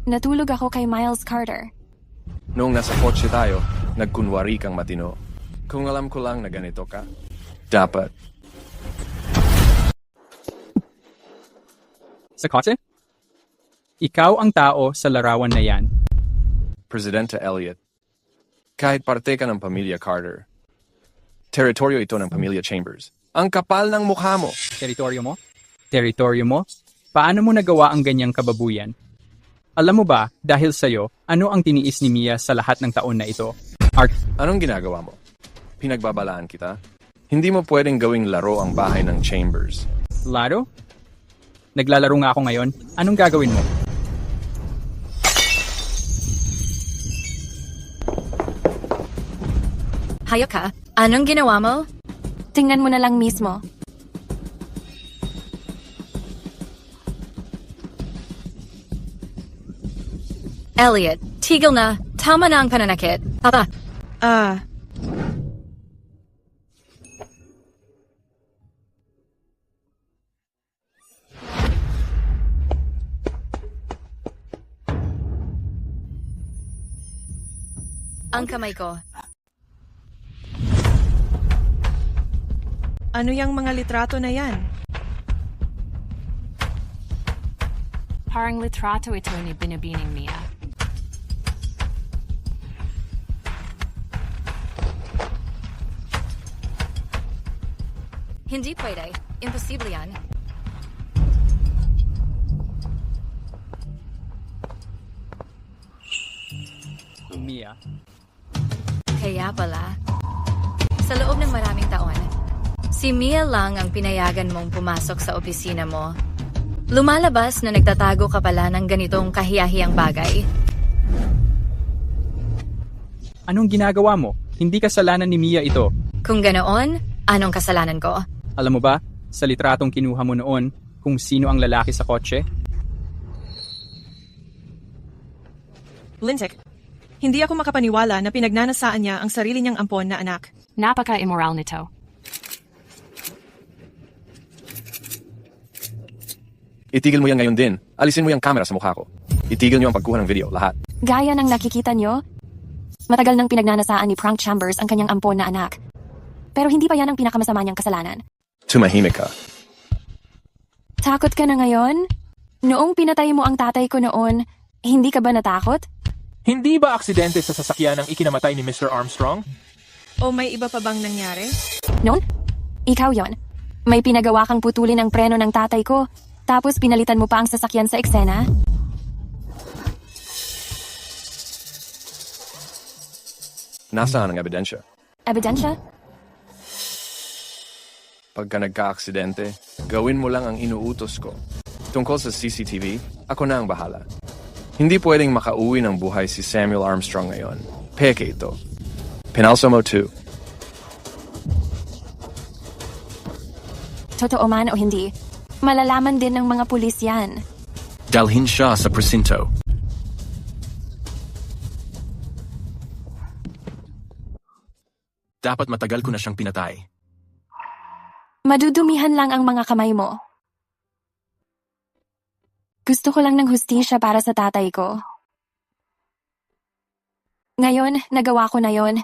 natulog ako kay Miles Carter. Noong nasa kotse tayo, nagkunwari kang matino. Kung alam ko lang na ganito ka, dapat. Sa kotse? Ikaw ang tao sa larawan na yan. Presidente Elliot, kahit parte ka ng pamilya Carter, teritoryo ito ng pamilya Chambers. Ang kapal ng mukha mo! Teritoryo mo? Teritoryo mo? Paano mo nagawa ang ganyang kababuyan? Alam mo ba, dahil sa'yo, ano ang tiniis ni Mia sa lahat ng taon na ito? Anong ginagawa mo? Pinagbabalaan kita? Hindi mo pwedeng gawing laro ang bahay ng Chambers. Laro? Naglalaro nga ako ngayon. Anong gagawin mo? hayok ka? Anong ginawa mo? Tingnan mo na lang mismo. Elliot, tigil na. Tama na ang pananakit. Papa. Ang kamay ko. Ano yung mga litrato na yan? Parang litrato ito ni Binibining Mia. Hindi pwede. Imposible yan. Mia. Kaya pala, sa loob ng maraming taon, si Mia lang ang pinayagan mong pumasok sa opisina mo. Lumalabas na nagtatago ka pala ng ganitong kahiyahiyang bagay. Anong ginagawa mo? Hindi kasalanan ni Mia ito. Kung ganoon, anong kasalanan ko? Alam mo ba, sa litratong kinuha mo noon, kung sino ang lalaki sa kotse? Lintek, hindi ako makapaniwala na pinagnanasaan niya ang sarili niyang ampon na anak. Napaka-immoral nito. Itigil mo yan ngayon din. Alisin mo yung camera sa mukha ko. Itigil niyo ang pagkuha ng video, lahat. Gaya ng nakikita nyo, matagal nang pinagnanasaan ni Frank Chambers ang kanyang ampon na anak. Pero hindi pa yan ang pinakamasama niyang kasalanan. Tumahimik ka. Takot ka na ngayon? Noong pinatay mo ang tatay ko noon, Hindi ka ba natakot? Hindi ba aksidente sa sasakyan ang ikinamatay ni Mr. Armstrong? O may iba pa bang nangyari? Noon? Ikaw yon. May pinagawa kang putulin ang preno ng tatay ko, tapos pinalitan mo pa ang sasakyan sa eksena? Nasaan ang ebidensya? Ebidensya? Pagka nagka-aksidente, gawin mo lang ang inuutos ko. Tungkol sa CCTV, ako na ang bahala. Hindi pwedeng makauwi ng buhay si Samuel Armstrong ngayon. Peke ito. Pinalso mo too. Totoo man o hindi, malalaman din ng mga pulis yan. Dalhin siya sa presinto. Dapat matagal ko na siyang pinatay. Madudumihan lang ang mga kamay mo. Gusto ko lang ng hustisya para sa tatay ko. Ngayon, nagawa ko na yon.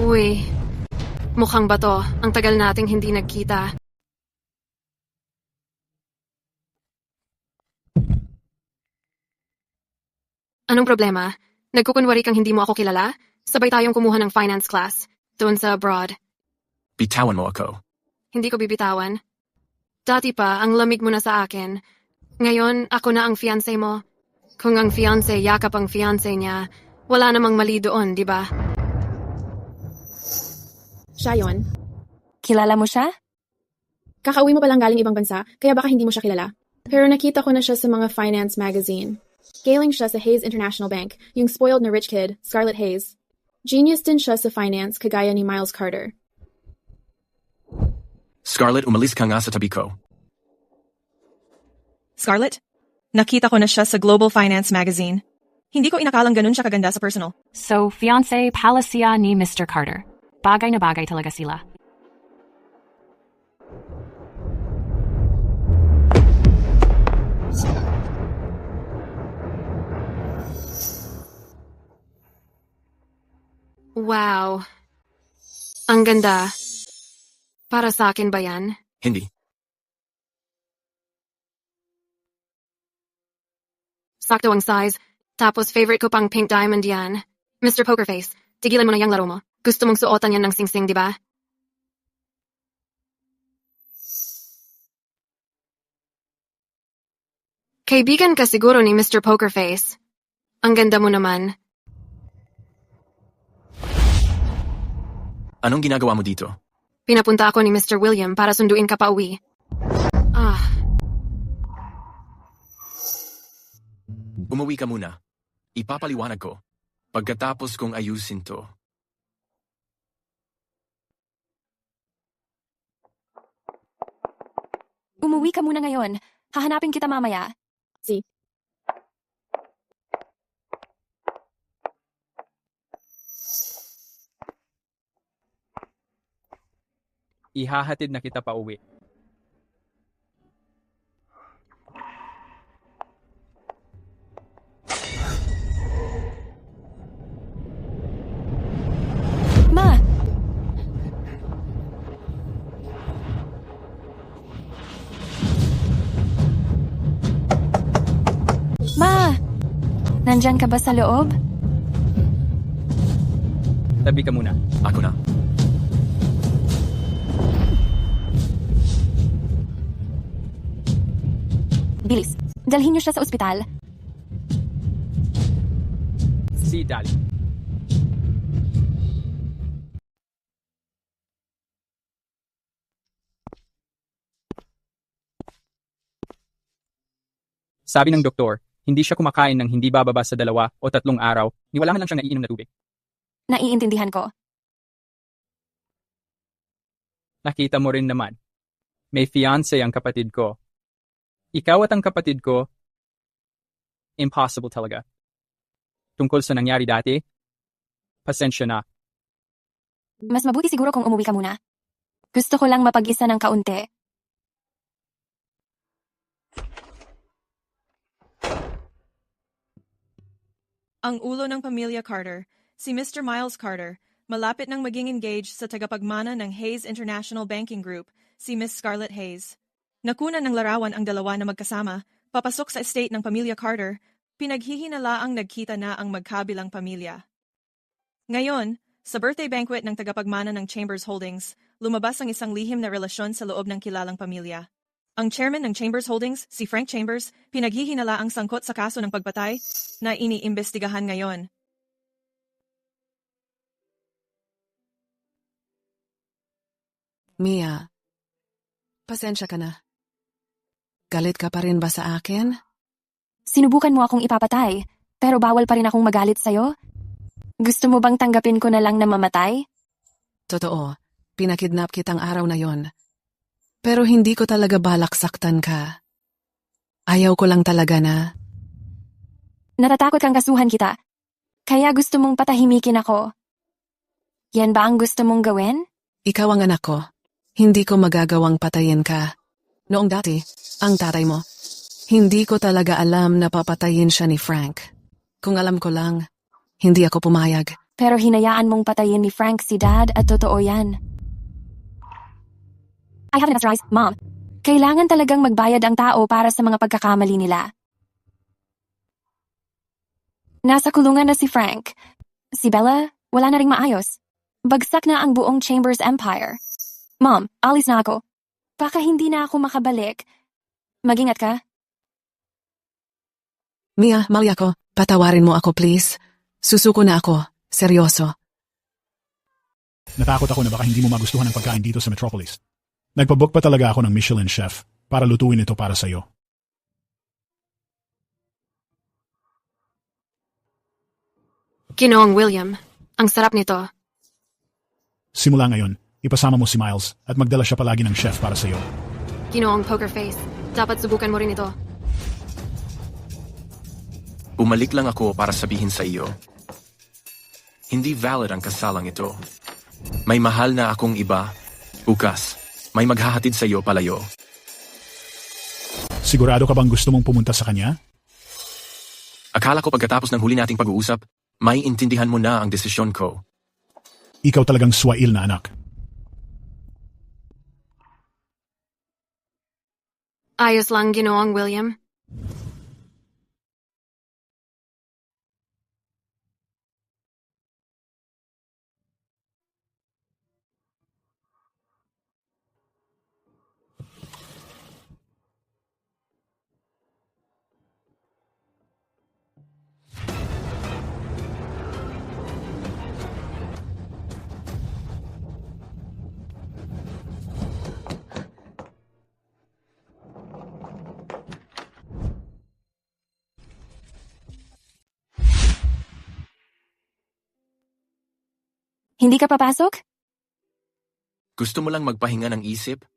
Uy, mukhang bato. Ang tagal nating hindi nagkita. Anong problema? Nagkukunwari kang hindi mo ako kilala? Sabay tayong kumuha ng finance class. Doon sa abroad. Bitawan mo ako. Hindi ko bibitawan. Dati pa, ang lamig mo na sa akin. Ngayon, ako na ang fiancé mo. Kung ang fiancé yakap ang fiancé niya, wala namang mali doon, di ba? Siya yon. Kilala mo siya? Kakauwi mo palang galing ibang bansa, kaya baka hindi mo siya kilala. Pero nakita ko na siya sa mga finance magazine. Galing siya sa Hayes International Bank, yung spoiled na rich kid, Scarlett Hayes. Genius din siya sa finance, kagaya ni Miles Carter. Scarlett, umalis ka nga sa tabi ko. Scarlett? Nakita ko na siya sa Global Finance Magazine. Hindi ko inakalang ganun siya kaganda sa personal. So, fiancé pala siya ni Mr. Carter. Bagay na bagay talaga sila. Wow. Ang ganda. Para sa akin ba yan? Hindi. Sakto ang size. Tapos favorite ko pang pink diamond yan. Mr. Pokerface, tigilan mo na yung laro mo. Gusto mong suotan yan ng singsing, di ba? Kaibigan ka siguro ni Mr. Pokerface. Ang ganda mo naman. Anong ginagawa mo dito? Pinapunta ako ni Mr. William para sunduin ka pa uwi. Umuwi ka muna. Ipapaliwanag ko. Pagkatapos kong ayusin to. Umuwi ka muna ngayon. Hahanapin kita mamaya. Si. Ihahatid na kita pa uwi. Ma! Ma! Nandyan ka ba sa loob? Tabi ka muna. Ako na. Bilis. Dalhin niyo siya sa ospital. Si Dali. Sabi ng doktor, hindi siya kumakain ng hindi bababa sa 2 o 3 araw, ni wala man lang siyang naiinom na tubig. Naiintindihan ko. Nakita mo rin naman. May fiancé ang kapatid ko. Ikaw at ang kapatid ko, impossible talaga. Tungkol sa nangyari dati, pasensya na. Mas mabuti siguro kung umuwi ka muna. Gusto ko lang mapag-isa ng kaunti. Ang ulo ng pamilya Carter, si Mr. Miles Carter, malapit nang maging engaged sa tagapagmana ng Hayes International Banking Group si Miss Scarlett Hayes. Nakuna ng larawan ang dalawa na magkasama, papasok sa estate ng pamilya Carter, pinaghihinalaang nagkita na ang magkabilang pamilya. Ngayon, sa birthday banquet ng tagapagmana ng Chambers Holdings, lumabas ang isang lihim na relasyon sa loob ng kilalang pamilya. Ang chairman ng Chambers Holdings, si Frank Chambers, pinaghihinalaang sangkot sa kaso ng pagpatay na iniimbestigahan ngayon. Mia, pasensya ka na. Galit ka pa rin ba sa akin? Sinubukan mo akong ipapatay, pero bawal pa rin akong magalit sa'yo? Gusto mo bang tanggapin ko na lang na mamatay? Totoo, pinakidnap kitang araw na yon. Pero hindi ko talaga balak saktan ka. Ayaw ko lang talaga na. Natatakot kang kasuhan kita. Kaya gusto mong patahimikin ako. Yan ba ang gusto mong gawin? Ikaw ang anak ko. Hindi ko magagawang patayin ka. Noong dati, ang tatay mo, hindi ko talaga alam na papatayin siya ni Frank. Kung alam ko lang, hindi ako pumayag. Pero hinayaan mong patayin ni Frank si Dad at totoo yan. I haven't authorized, Mom. Kailangan talagang magbayad ang tao para sa mga pagkakamali nila. Nasa kulungan na si Frank. Si Bella, wala na ring maayos. Bagsak na ang buong Chambers Empire. Mom, alis na ako. Baka hindi na ako makabalik. Mag-ingat ka. Mia, mali ako. Patawarin mo ako, please. Susuko na ako. Seryoso. Natakot ako na baka hindi mo magustuhan ang pagkain dito sa Metropolis. Nagpabook pa talaga ako ng Michelin chef para lutuin ito para sa'yo. Ginoong William, ang sarap nito. Simula ngayon, ipasama mo si Miles at magdala siya palagi ng chef para sa'yo. Ginoong Poker Face, dapat subukan mo rin ito. Bumalik lang ako para sabihin sa iyo. Hindi valid ang kasalang ito. May mahal na akong iba. Bukas, may maghahatid sa iyo palayo. Sigurado ka bang gusto mong pumunta sa kanya? Akala ko pagkatapos ng huli nating pag-uusap, may intindihan mo na ang desisyon ko. Ikaw talagang swail na anak. Ayos lang, Ginoong William. Hindi ka papasok? Gusto mo lang magpahinga ng isip?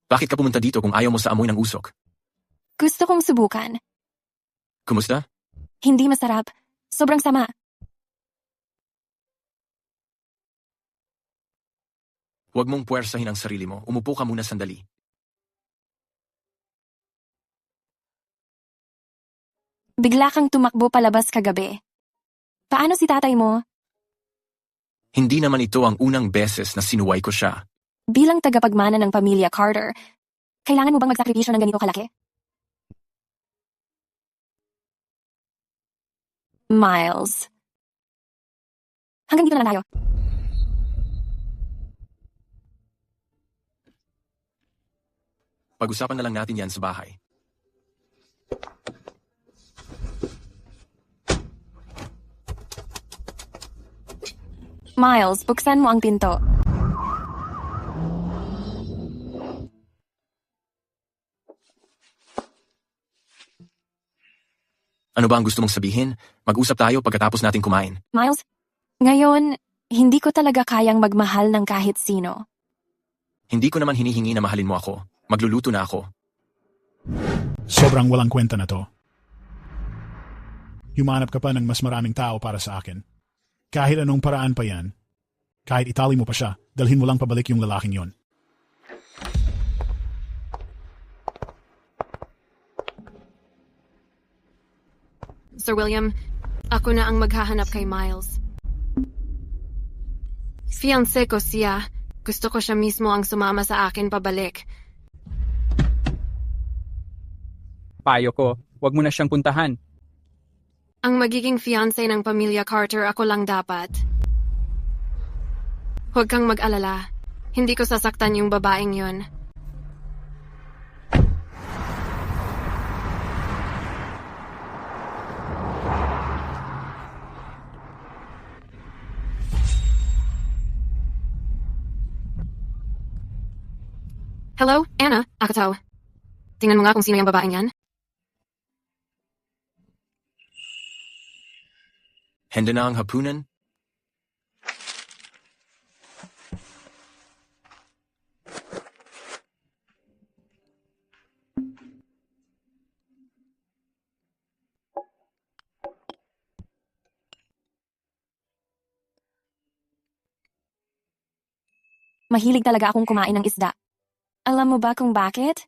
Bakit ka pumunta dito kung ayaw mo sa amoy ng usok? Gusto kong subukan. Kumusta? Hindi masarap. Sobrang sama. Huwag mong puwersahin ang sarili mo. Umupo ka muna sandali. Bigla kang tumakbo palabas kagabi. Paano si tatay mo? Hindi naman ito ang unang beses na sinuway ko siya. Bilang tagapagmana ng pamilya Carter, kailangan mo bang magsakripisyo ng ganito kalaki? Miles. Hanggang dito na lang tayo. Pag-usapan na lang natin yan sa bahay. Miles, buksan mo ang pinto. Ano ba ang gusto mong sabihin? Mag-usap tayo pagkatapos natin kumain. Miles, ngayon, hindi ko talaga kayang magmahal ng kahit sino. Hindi ko naman hinihingi na mahalin mo ako. Magluluto na ako. Sobrang walang kwenta na to. Humanap ka pa ng mas maraming tao para sa akin. Kahit anong paraan pa yan, kahit itali mo pa siya, dalhin mo lang pabalik yung lalaking yon. Sir William, ako na ang maghahanap kay Miles. Fiancé ko siya. Gusto ko siya mismo ang sumama sa akin pabalik. Payo ko, wag mo na siyang puntahan. Ang magiging fiancé ng pamilya Carter ako lang dapat. Huwag kang mag-alala. Hindi ko sasaktan yung babaeng yun. Hello, Anna. Ako to. Tingnan mo nga kung sino yung babaeng yan. Handa na ang hapunan? Mahilig talaga akong kumain ng isda. Alam mo ba kung bakit?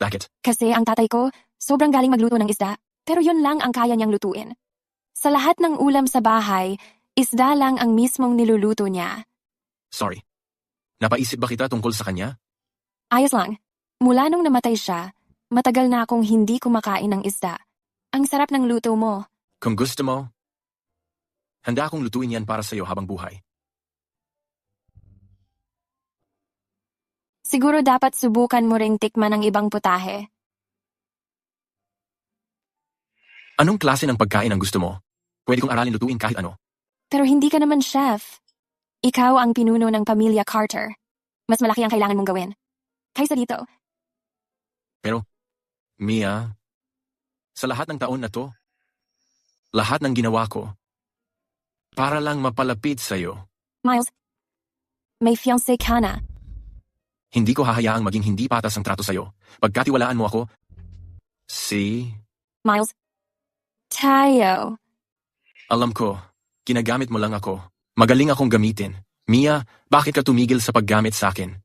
Bakit? Kasi ang tatay ko, sobrang galing magluto ng isda, pero yun lang ang kaya niyang lutuin. Sa lahat ng ulam sa bahay, isda lang ang mismong niluluto niya. Sorry. Napaisip ba kita tungkol sa kanya? Ayos lang. Mula nung namatay siya, matagal na akong hindi kumakain ng isda. Ang sarap ng luto mo. Kung gusto mo, handa akong lutuin yan para sa'yo habang buhay. Siguro dapat subukan mo ring tikman ng ibang putahe. Anong klase ng pagkain ang gusto mo? Pwede kong aralin lutuin kahit ano. Pero hindi ka naman chef. Ikaw ang pinuno ng pamilya Carter. Mas malaki ang kailangan mong gawin. Kaysa dito. Pero, Mia, sa lahat ng taon na to, lahat ng ginawa ko, para lang mapalapit sa'yo. Miles, may fiancé ka na. Hindi ko hahayaang maging hindi patas ang trato sa'yo. Pagkatiwalaan mo ako, Miles, tayo. Alam ko, ginagamit mo lang ako. Magaling akong gamitin. Mia, bakit ka tumigil sa paggamit sa akin?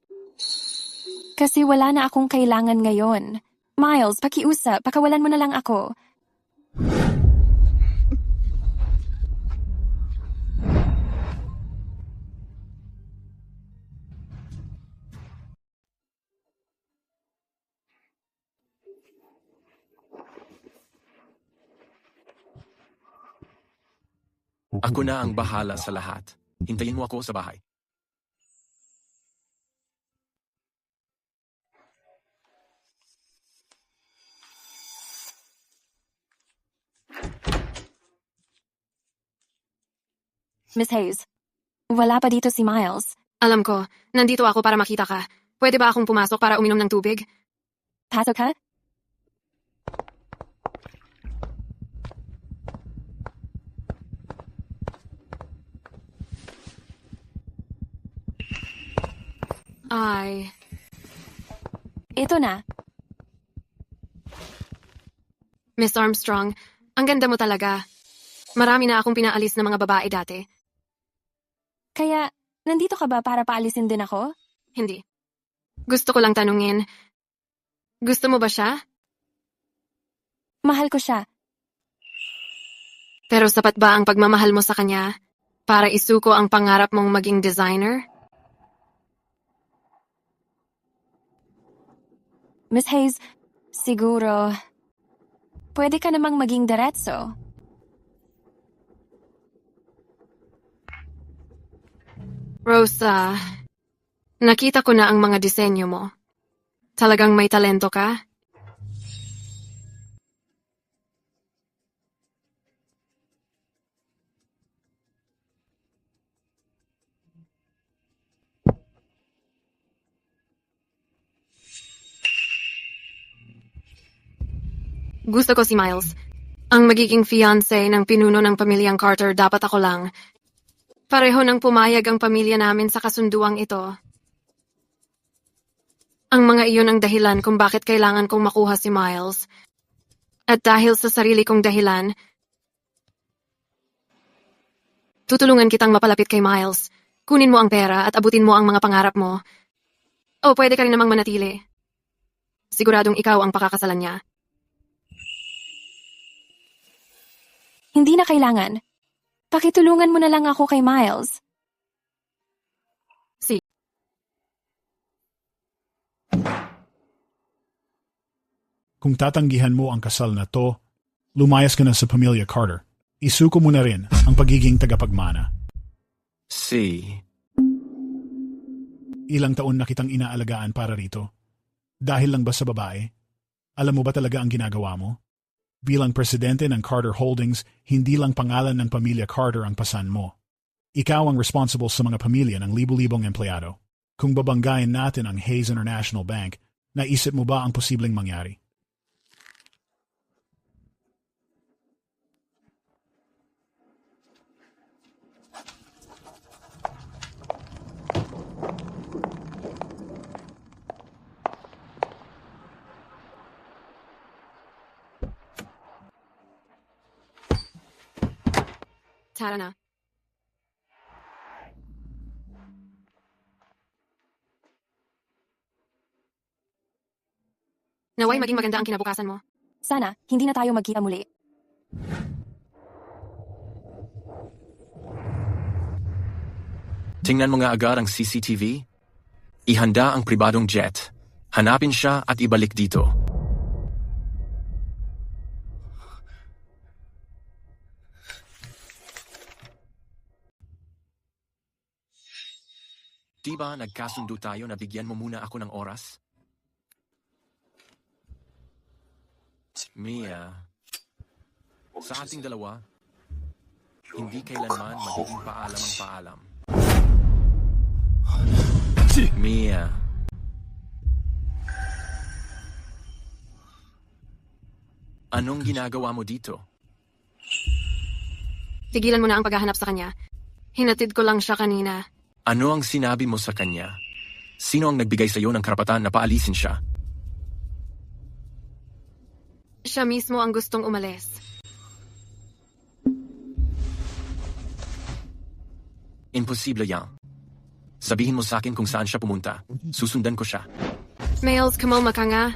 Kasi wala na akong kailangan ngayon. Miles, pakiusap, pakawalan mo na lang ako. Ako na ang bahala sa lahat. Hintayin mo ako sa bahay. Miss Hayes, wala pa dito si Miles. Alam ko, nandito ako para makita ka. Pwede ba akong pumasok para uminom ng tubig? Pasok ka? Ay. Ito na. Miss Armstrong, ang ganda mo talaga. Marami na akong pinaalis na mga babae dati. Kaya, nandito ka ba para paalisin din ako? Hindi. Gusto ko lang tanungin, gusto mo ba siya? Mahal ko siya. Pero sapat ba ang pagmamahal mo sa kanya para isuko ang pangarap mong maging designer? Miss Hayes, siguro, pwede ka namang maging diretso. Rosa, nakita ko na ang mga disenyo mo. Talagang may talento ka? Gusto ko si Miles. Ang magiging fiancé ng pinuno ng pamilyang Carter dapat ako lang. Pareho nang pumayag ang pamilya namin sa kasunduang ito. Ang mga iyon ang dahilan kung bakit kailangan kong makuha si Miles. At dahil sa sarili kong dahilan, tutulungan kitang mapalapit kay Miles. Kunin mo ang pera at abutin mo ang mga pangarap mo. O pwede ka rin namang manatili. Siguradong ikaw ang pakakasalan niya. Hindi na kailangan. Pakitulungan mo na lang ako kay Miles. Kung tatanggihan mo ang kasal na to, lumayas ka na sa pamilya Carter. Isuko mo na rin ang pagiging tagapagmana. Ilang taon na kitang inaalagaan para rito. Dahil lang ba sa babae? Alam mo ba talaga ang ginagawa mo? Bilang presidente ng Carter Holdings, hindi lang pangalan ng pamilya Carter ang pasan mo. Ikaw ang responsible sa mga pamilya ng libu-libong empleyado. Kung babanggain natin ang Hayes International Bank, naisip mo ba ang posibleng mangyari? Tara na. Naway maging maganda ang kinabukasan mo. Sana, hindi na tayo magkita muli. Tingnan mo nga agad ang CCTV. Ihanda ang pribadong jet. Hanapin siya at ibalik dito. Diba nagkasundo tayo na bigyan mo muna ako ng oras? Mia, sa ating dalawa, hindi kailanman magiging paalam ang paalam. Mia. Anong ginagawa mo dito? Tigilan mo na ang paghahanap sa kanya. Hinatid ko lang siya kanina. Ano ang sinabi mo sa kanya? Sino ang nagbigay sa iyo ng karapatan na paalisin siya? Siya mismo ang gustong umalis. Imposible yan. Sabihin mo sa akin kung saan siya pumunta. Susundan ko siya. Miles, kumalma ka nga.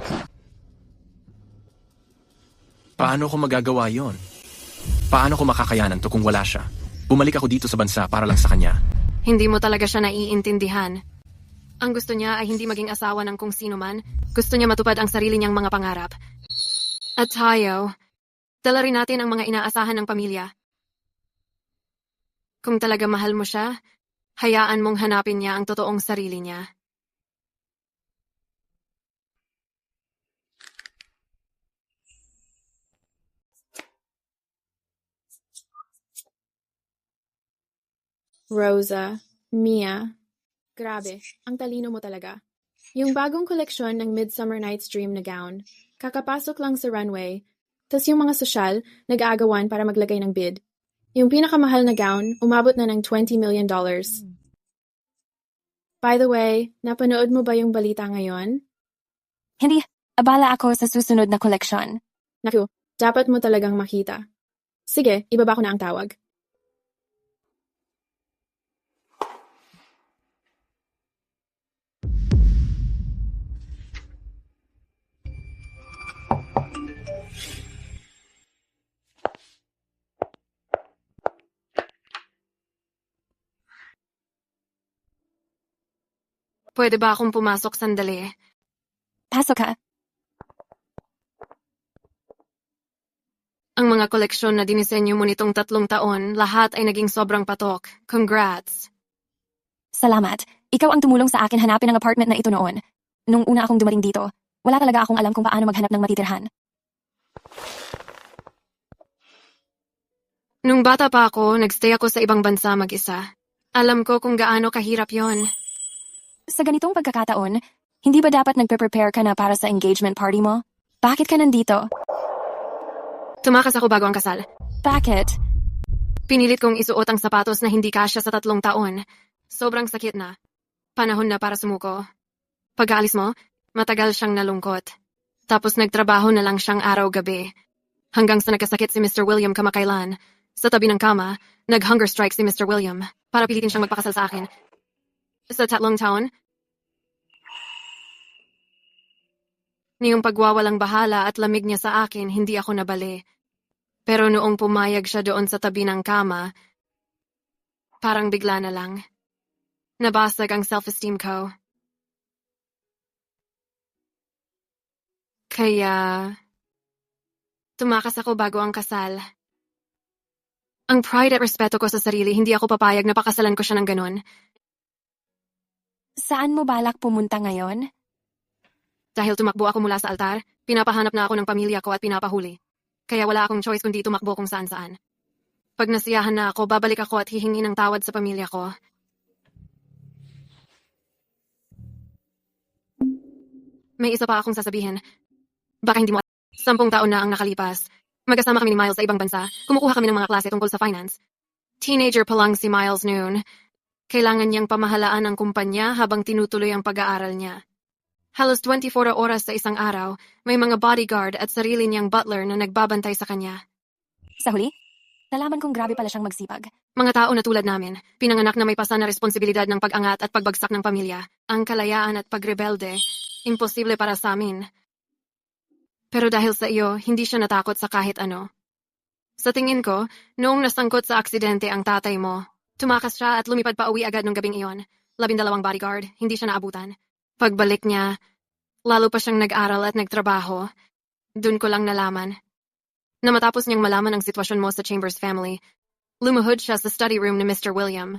Paano ko magagawa yon? Paano ko makakayanan to kung wala siya? Bumalik ako dito sa bansa para lang sa kanya. Hindi mo talaga siya naiintindihan. Ang gusto niya ay hindi maging asawa ng kung sino man. Gusto niya matupad ang sarili niyang mga pangarap. At tayo, dala rin natin ang mga inaasahan ng pamilya. Kung talaga mahal mo siya, hayaan mong hanapin niya ang totoong sarili niya. Rosa, Mia, grabe, ang talino mo talaga. Yung bagong koleksyon ng Midsummer Night's Dream na gown, kakapasok lang sa runway, tas yung mga sosyal, nag-aagawan para maglagay ng bid. Yung pinakamahal na gown, umabot na ng $20 million. By the way, napanood mo ba yung balita ngayon? Hindi, abala ako sa susunod na koleksyon. Naku, dapat mo talagang makita. Sige, ibaba ko na ang tawag. Pwede ba akong pumasok sandali? Pasok ka. Ang mga koleksyon na dinisenyo mo nitong 3 taon, lahat ay naging sobrang patok. Congrats! Salamat. Ikaw ang tumulong sa akin hanapin ang apartment na ito noon. Nung una akong dumating dito, wala talaga akong alam kung paano maghanap ng matitirhan. Nung bata pa ako, nagstay ako sa ibang bansa mag-isa. Alam ko kung gaano kahirap yon. Sa ganitong pagkakataon, hindi ba dapat nagpe-prepare ka na para sa engagement party mo? Bakit ka nandito? Tumakas ako bago ang kasal. Bakit? Pinilit kong isuot ang sapatos na hindi kasya sa 3 taon. Sobrang sakit na. Panahon na para sumuko. Pag-aalis mo, Matagal siyang nalungkot. Tapos nagtrabaho na lang siyang araw-gabi. Hanggang sa nagkasakit si Mr. William kamakailan. Sa tabi ng kama, nag-hunger strike si Mr. William para pilitin siyang magpakasal sa akin. Sa 3 taon, niyong pagwawalang bahala at lamig niya sa akin, hindi ako nabali. Pero noong pumayag siya doon sa tabi ng kama, parang bigla na lang. Nabasag ang self-esteem ko. Kaya, tumakas ako bago ang kasal. Ang pride at respeto ko sa sarili, hindi ako papayag na pakasalan ko siya ng ganon. Saan mo balak pumunta ngayon? Dahil tumakbo ako mula sa altar, pinapahanap na ako ng pamilya ko at pinapahuli. Kaya wala akong choice kundi tumakbo kung saan-saan. Pag nasiyahan na ako, babalik ako at hihingi ng tawad sa pamilya ko. May isa pa akong sasabihin. Baka hindi mo 10 taon na ang nakalipas. Magkasama kami ni Miles sa ibang bansa. Kumukuha kami ng mga klase tungkol sa finance. Teenager pa lang si Miles noon. Kailangan niyang pamahalaan ang kumpanya habang tinutuloy ang pag-aaral niya. Halos 24 oras sa isang araw, may mga bodyguard at sarili niyang butler na nagbabantay sa kanya. Sa huli, nalaman kong grabe pala siyang magsipag. Mga tao na tulad namin, pinanganak na may pasa na responsibilidad ng pag-angat at pagbagsak ng pamilya. Ang kalayaan at pagrebelde, imposible para sa amin. Pero dahil sa iyo, hindi siya natakot sa kahit ano. Sa tingin ko, noong nasangkot sa aksidente ang tatay mo, tumakas siya at lumipad pa uwi agad nung gabing iyon. 12 bodyguard, hindi siya naabutan. Pagbalik niya, lalo pa siyang nag-aral at nagtrabaho. Dun ko lang nalaman. Na matapos niyang malaman ang sitwasyon mo sa Chambers family, lumuhod siya sa study room ni Mr. William.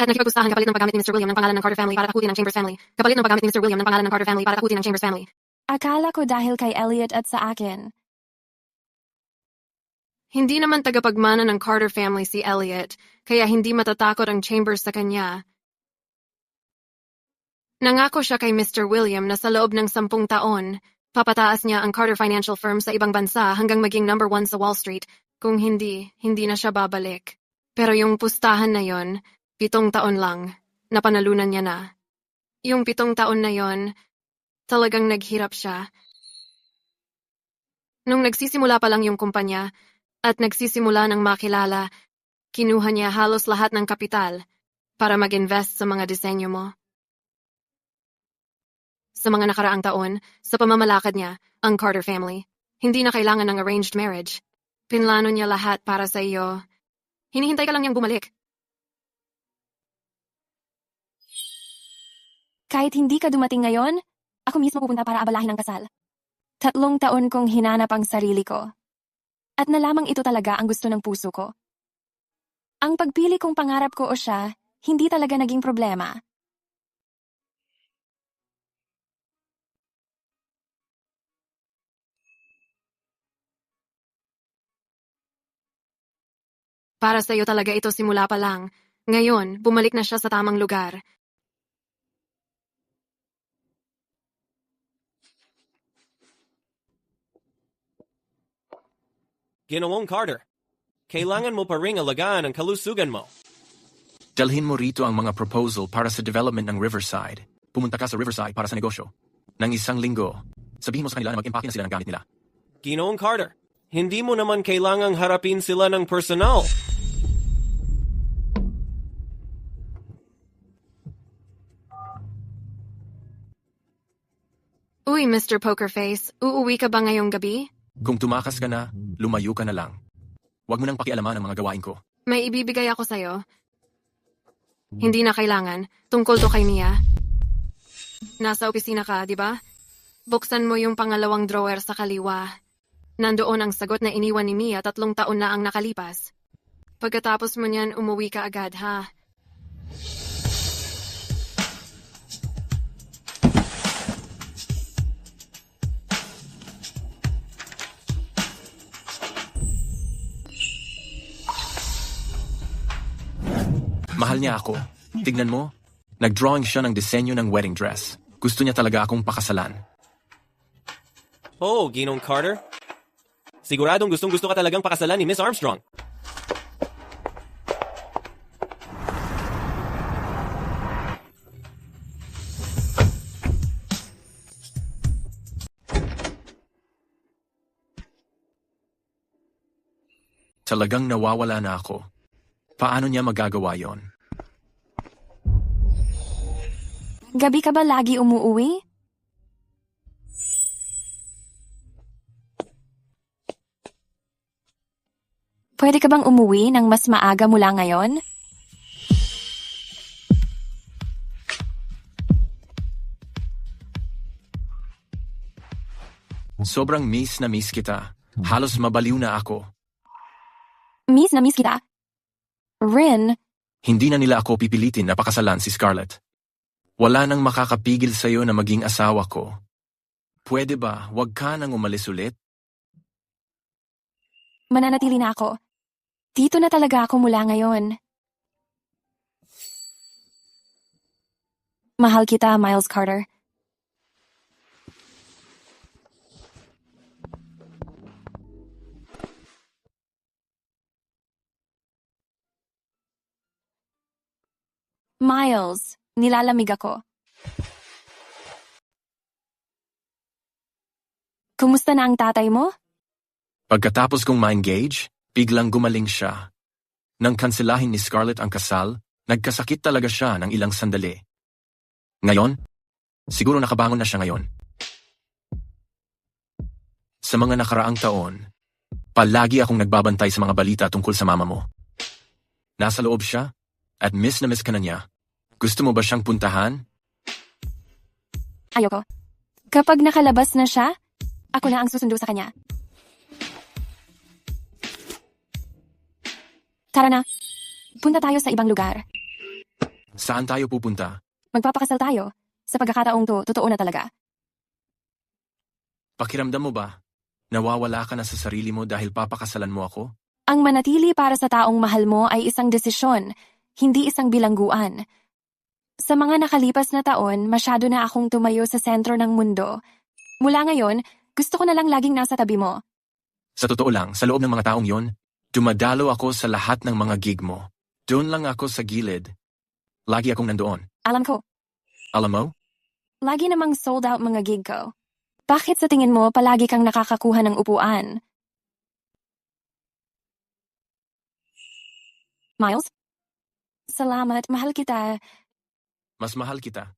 At nakipag-usahan kapalit ng paggamit ni Mr. William ng pangalan ng Carter family para takutin ang Chambers family. Kapalit ng paggamit ni Mr. William ng pangalan ng Carter family para takutin ang Chambers family. Akala ko dahil kay Elliot at sa akin. Hindi naman tagapagmana ng Carter family si Elliot, kaya hindi matatakot ang Chambers sa kanya. Nangako siya kay Mr. William na sa loob ng 10 taon, papataas niya ang Carter Financial Firm sa ibang bansa hanggang maging number 1 sa Wall Street. Kung hindi na siya babalik. Pero yung pustahan na yon, 7 taon lang, napanalunan niya na. Yung 7 taon na yon, talagang naghirap siya. Nung nagsisimula pa lang yung kumpanya, at nagsisimula ng makilala, kinuha niya halos lahat ng kapital para mag-invest sa mga disenyo mo. Sa mga nakaraang taon, sa pamamalakad niya, ang Carter family, hindi na kailangan ng arranged marriage. Pinlano niya lahat para sa iyo. Hinihintay ka lang niyang bumalik. Kahit hindi ka dumating ngayon, ako mismo pupunta para abalahin ang kasal. 3 taon kong hinanap ang sarili ko. At nalamang ito talaga ang gusto ng puso ko. Ang pagpili kong pangarap ko o siya, hindi talaga naging problema. Para sa iyo talaga ito simula pa lang. Ngayon, bumalik na siya sa tamang lugar. Ginoong Carter, kailangan mo pa ring alagaan ang kalusugan mo. Dalhin mo rito ang mga proposal para sa development ng Riverside. Pumunta ka sa Riverside para sa negosyo. Nang 1 linggo, sabihin mo sa kanila na mag-impake na sila ng gamit nila. Ginoong Carter, hindi mo naman kailangang harapin sila ng personal. Uy, Mr. Pokerface, uuwi ka ba ngayong gabi? Kung tumakas ka na, lumayo ka na lang. Huwag mo nang pakialaman ang mga gawain ko. May ibibigay ako sa'yo. Hindi na kailangan. Tungkol to kay Mia. Nasa opisina ka, di ba? Buksan mo yung pangalawang drawer sa kaliwa. Nandoon ang sagot na iniwan ni Mia 3 taon na ang nakalipas. Pagkatapos mo niyan, umuwi ka agad, ha? Mahal niya ako. Tignan mo, nag-drawing siya ng disenyo ng wedding dress. Gusto niya talaga akong pakasalan. Oh, Ginoong Carter. Siguradong gustong-gusto ka talagang pakasalan ni Miss Armstrong. Talagang nawawala na ako. Paano niya magagawa yon? Gabi ka ba lagi umuuwi? Pwede ka bang umuwi ng mas maaga mula ngayon? Sobrang miss na miss kita. Halos mabaliw na ako. Miss na miss kita. Rin, Hindi na nila ako pipilitin na pakasalan si Scarlett. Wala nang makakapigil sa'yo na maging asawa ko. Pwede ba, wag ka nang umalis ulit? mananatili na ako. Dito na talaga ako mula ngayon. Mahal kita, Miles Carter. Miles, nilalamig ako. Kumusta na ang tatay mo? Pagkatapos kong ma-engage, biglang gumaling siya. Nang kanselahin ni Scarlett ang kasal, nagkasakit talaga siya ng ilang sandali. Ngayon, siguro nakabangon na siya ngayon. Sa mga nakaraang taon, palagi akong nagbabantay sa mga balita tungkol sa mama mo. Nasa loob siya, at miss na miss ka na niya. Gusto mo ba siyang puntahan? Ayoko. Kapag nakalabas na siya, ako na ang susundo sa kanya. Tara na. Punta tayo sa ibang lugar. Saan tayo pupunta? Magpapakasal tayo. Sa pagkakataong to, totoo na talaga. Pakiramdam mo ba? Nawawala ka na sa sarili mo dahil papakasalan mo ako? Ang manatili para sa taong mahal mo ay isang desisyon, hindi isang bilangguan. Sa mga nakalipas na taon, masyado na akong tumayo sa sentro ng mundo. Mula ngayon, gusto ko na lang laging nasa tabi mo. Sa totoo lang, sa loob ng mga taong yon, dumadalo ako sa lahat ng mga gig mo. Doon lang ako sa gilid. Lagi akong nandoon. Alam ko, Alam mo? lagi namang sold out mga gig ko. Bakit sa tingin mo palagi kang nakakakuha ng upuan? Miles? Salamat, mahal kita. Mas mahal kita.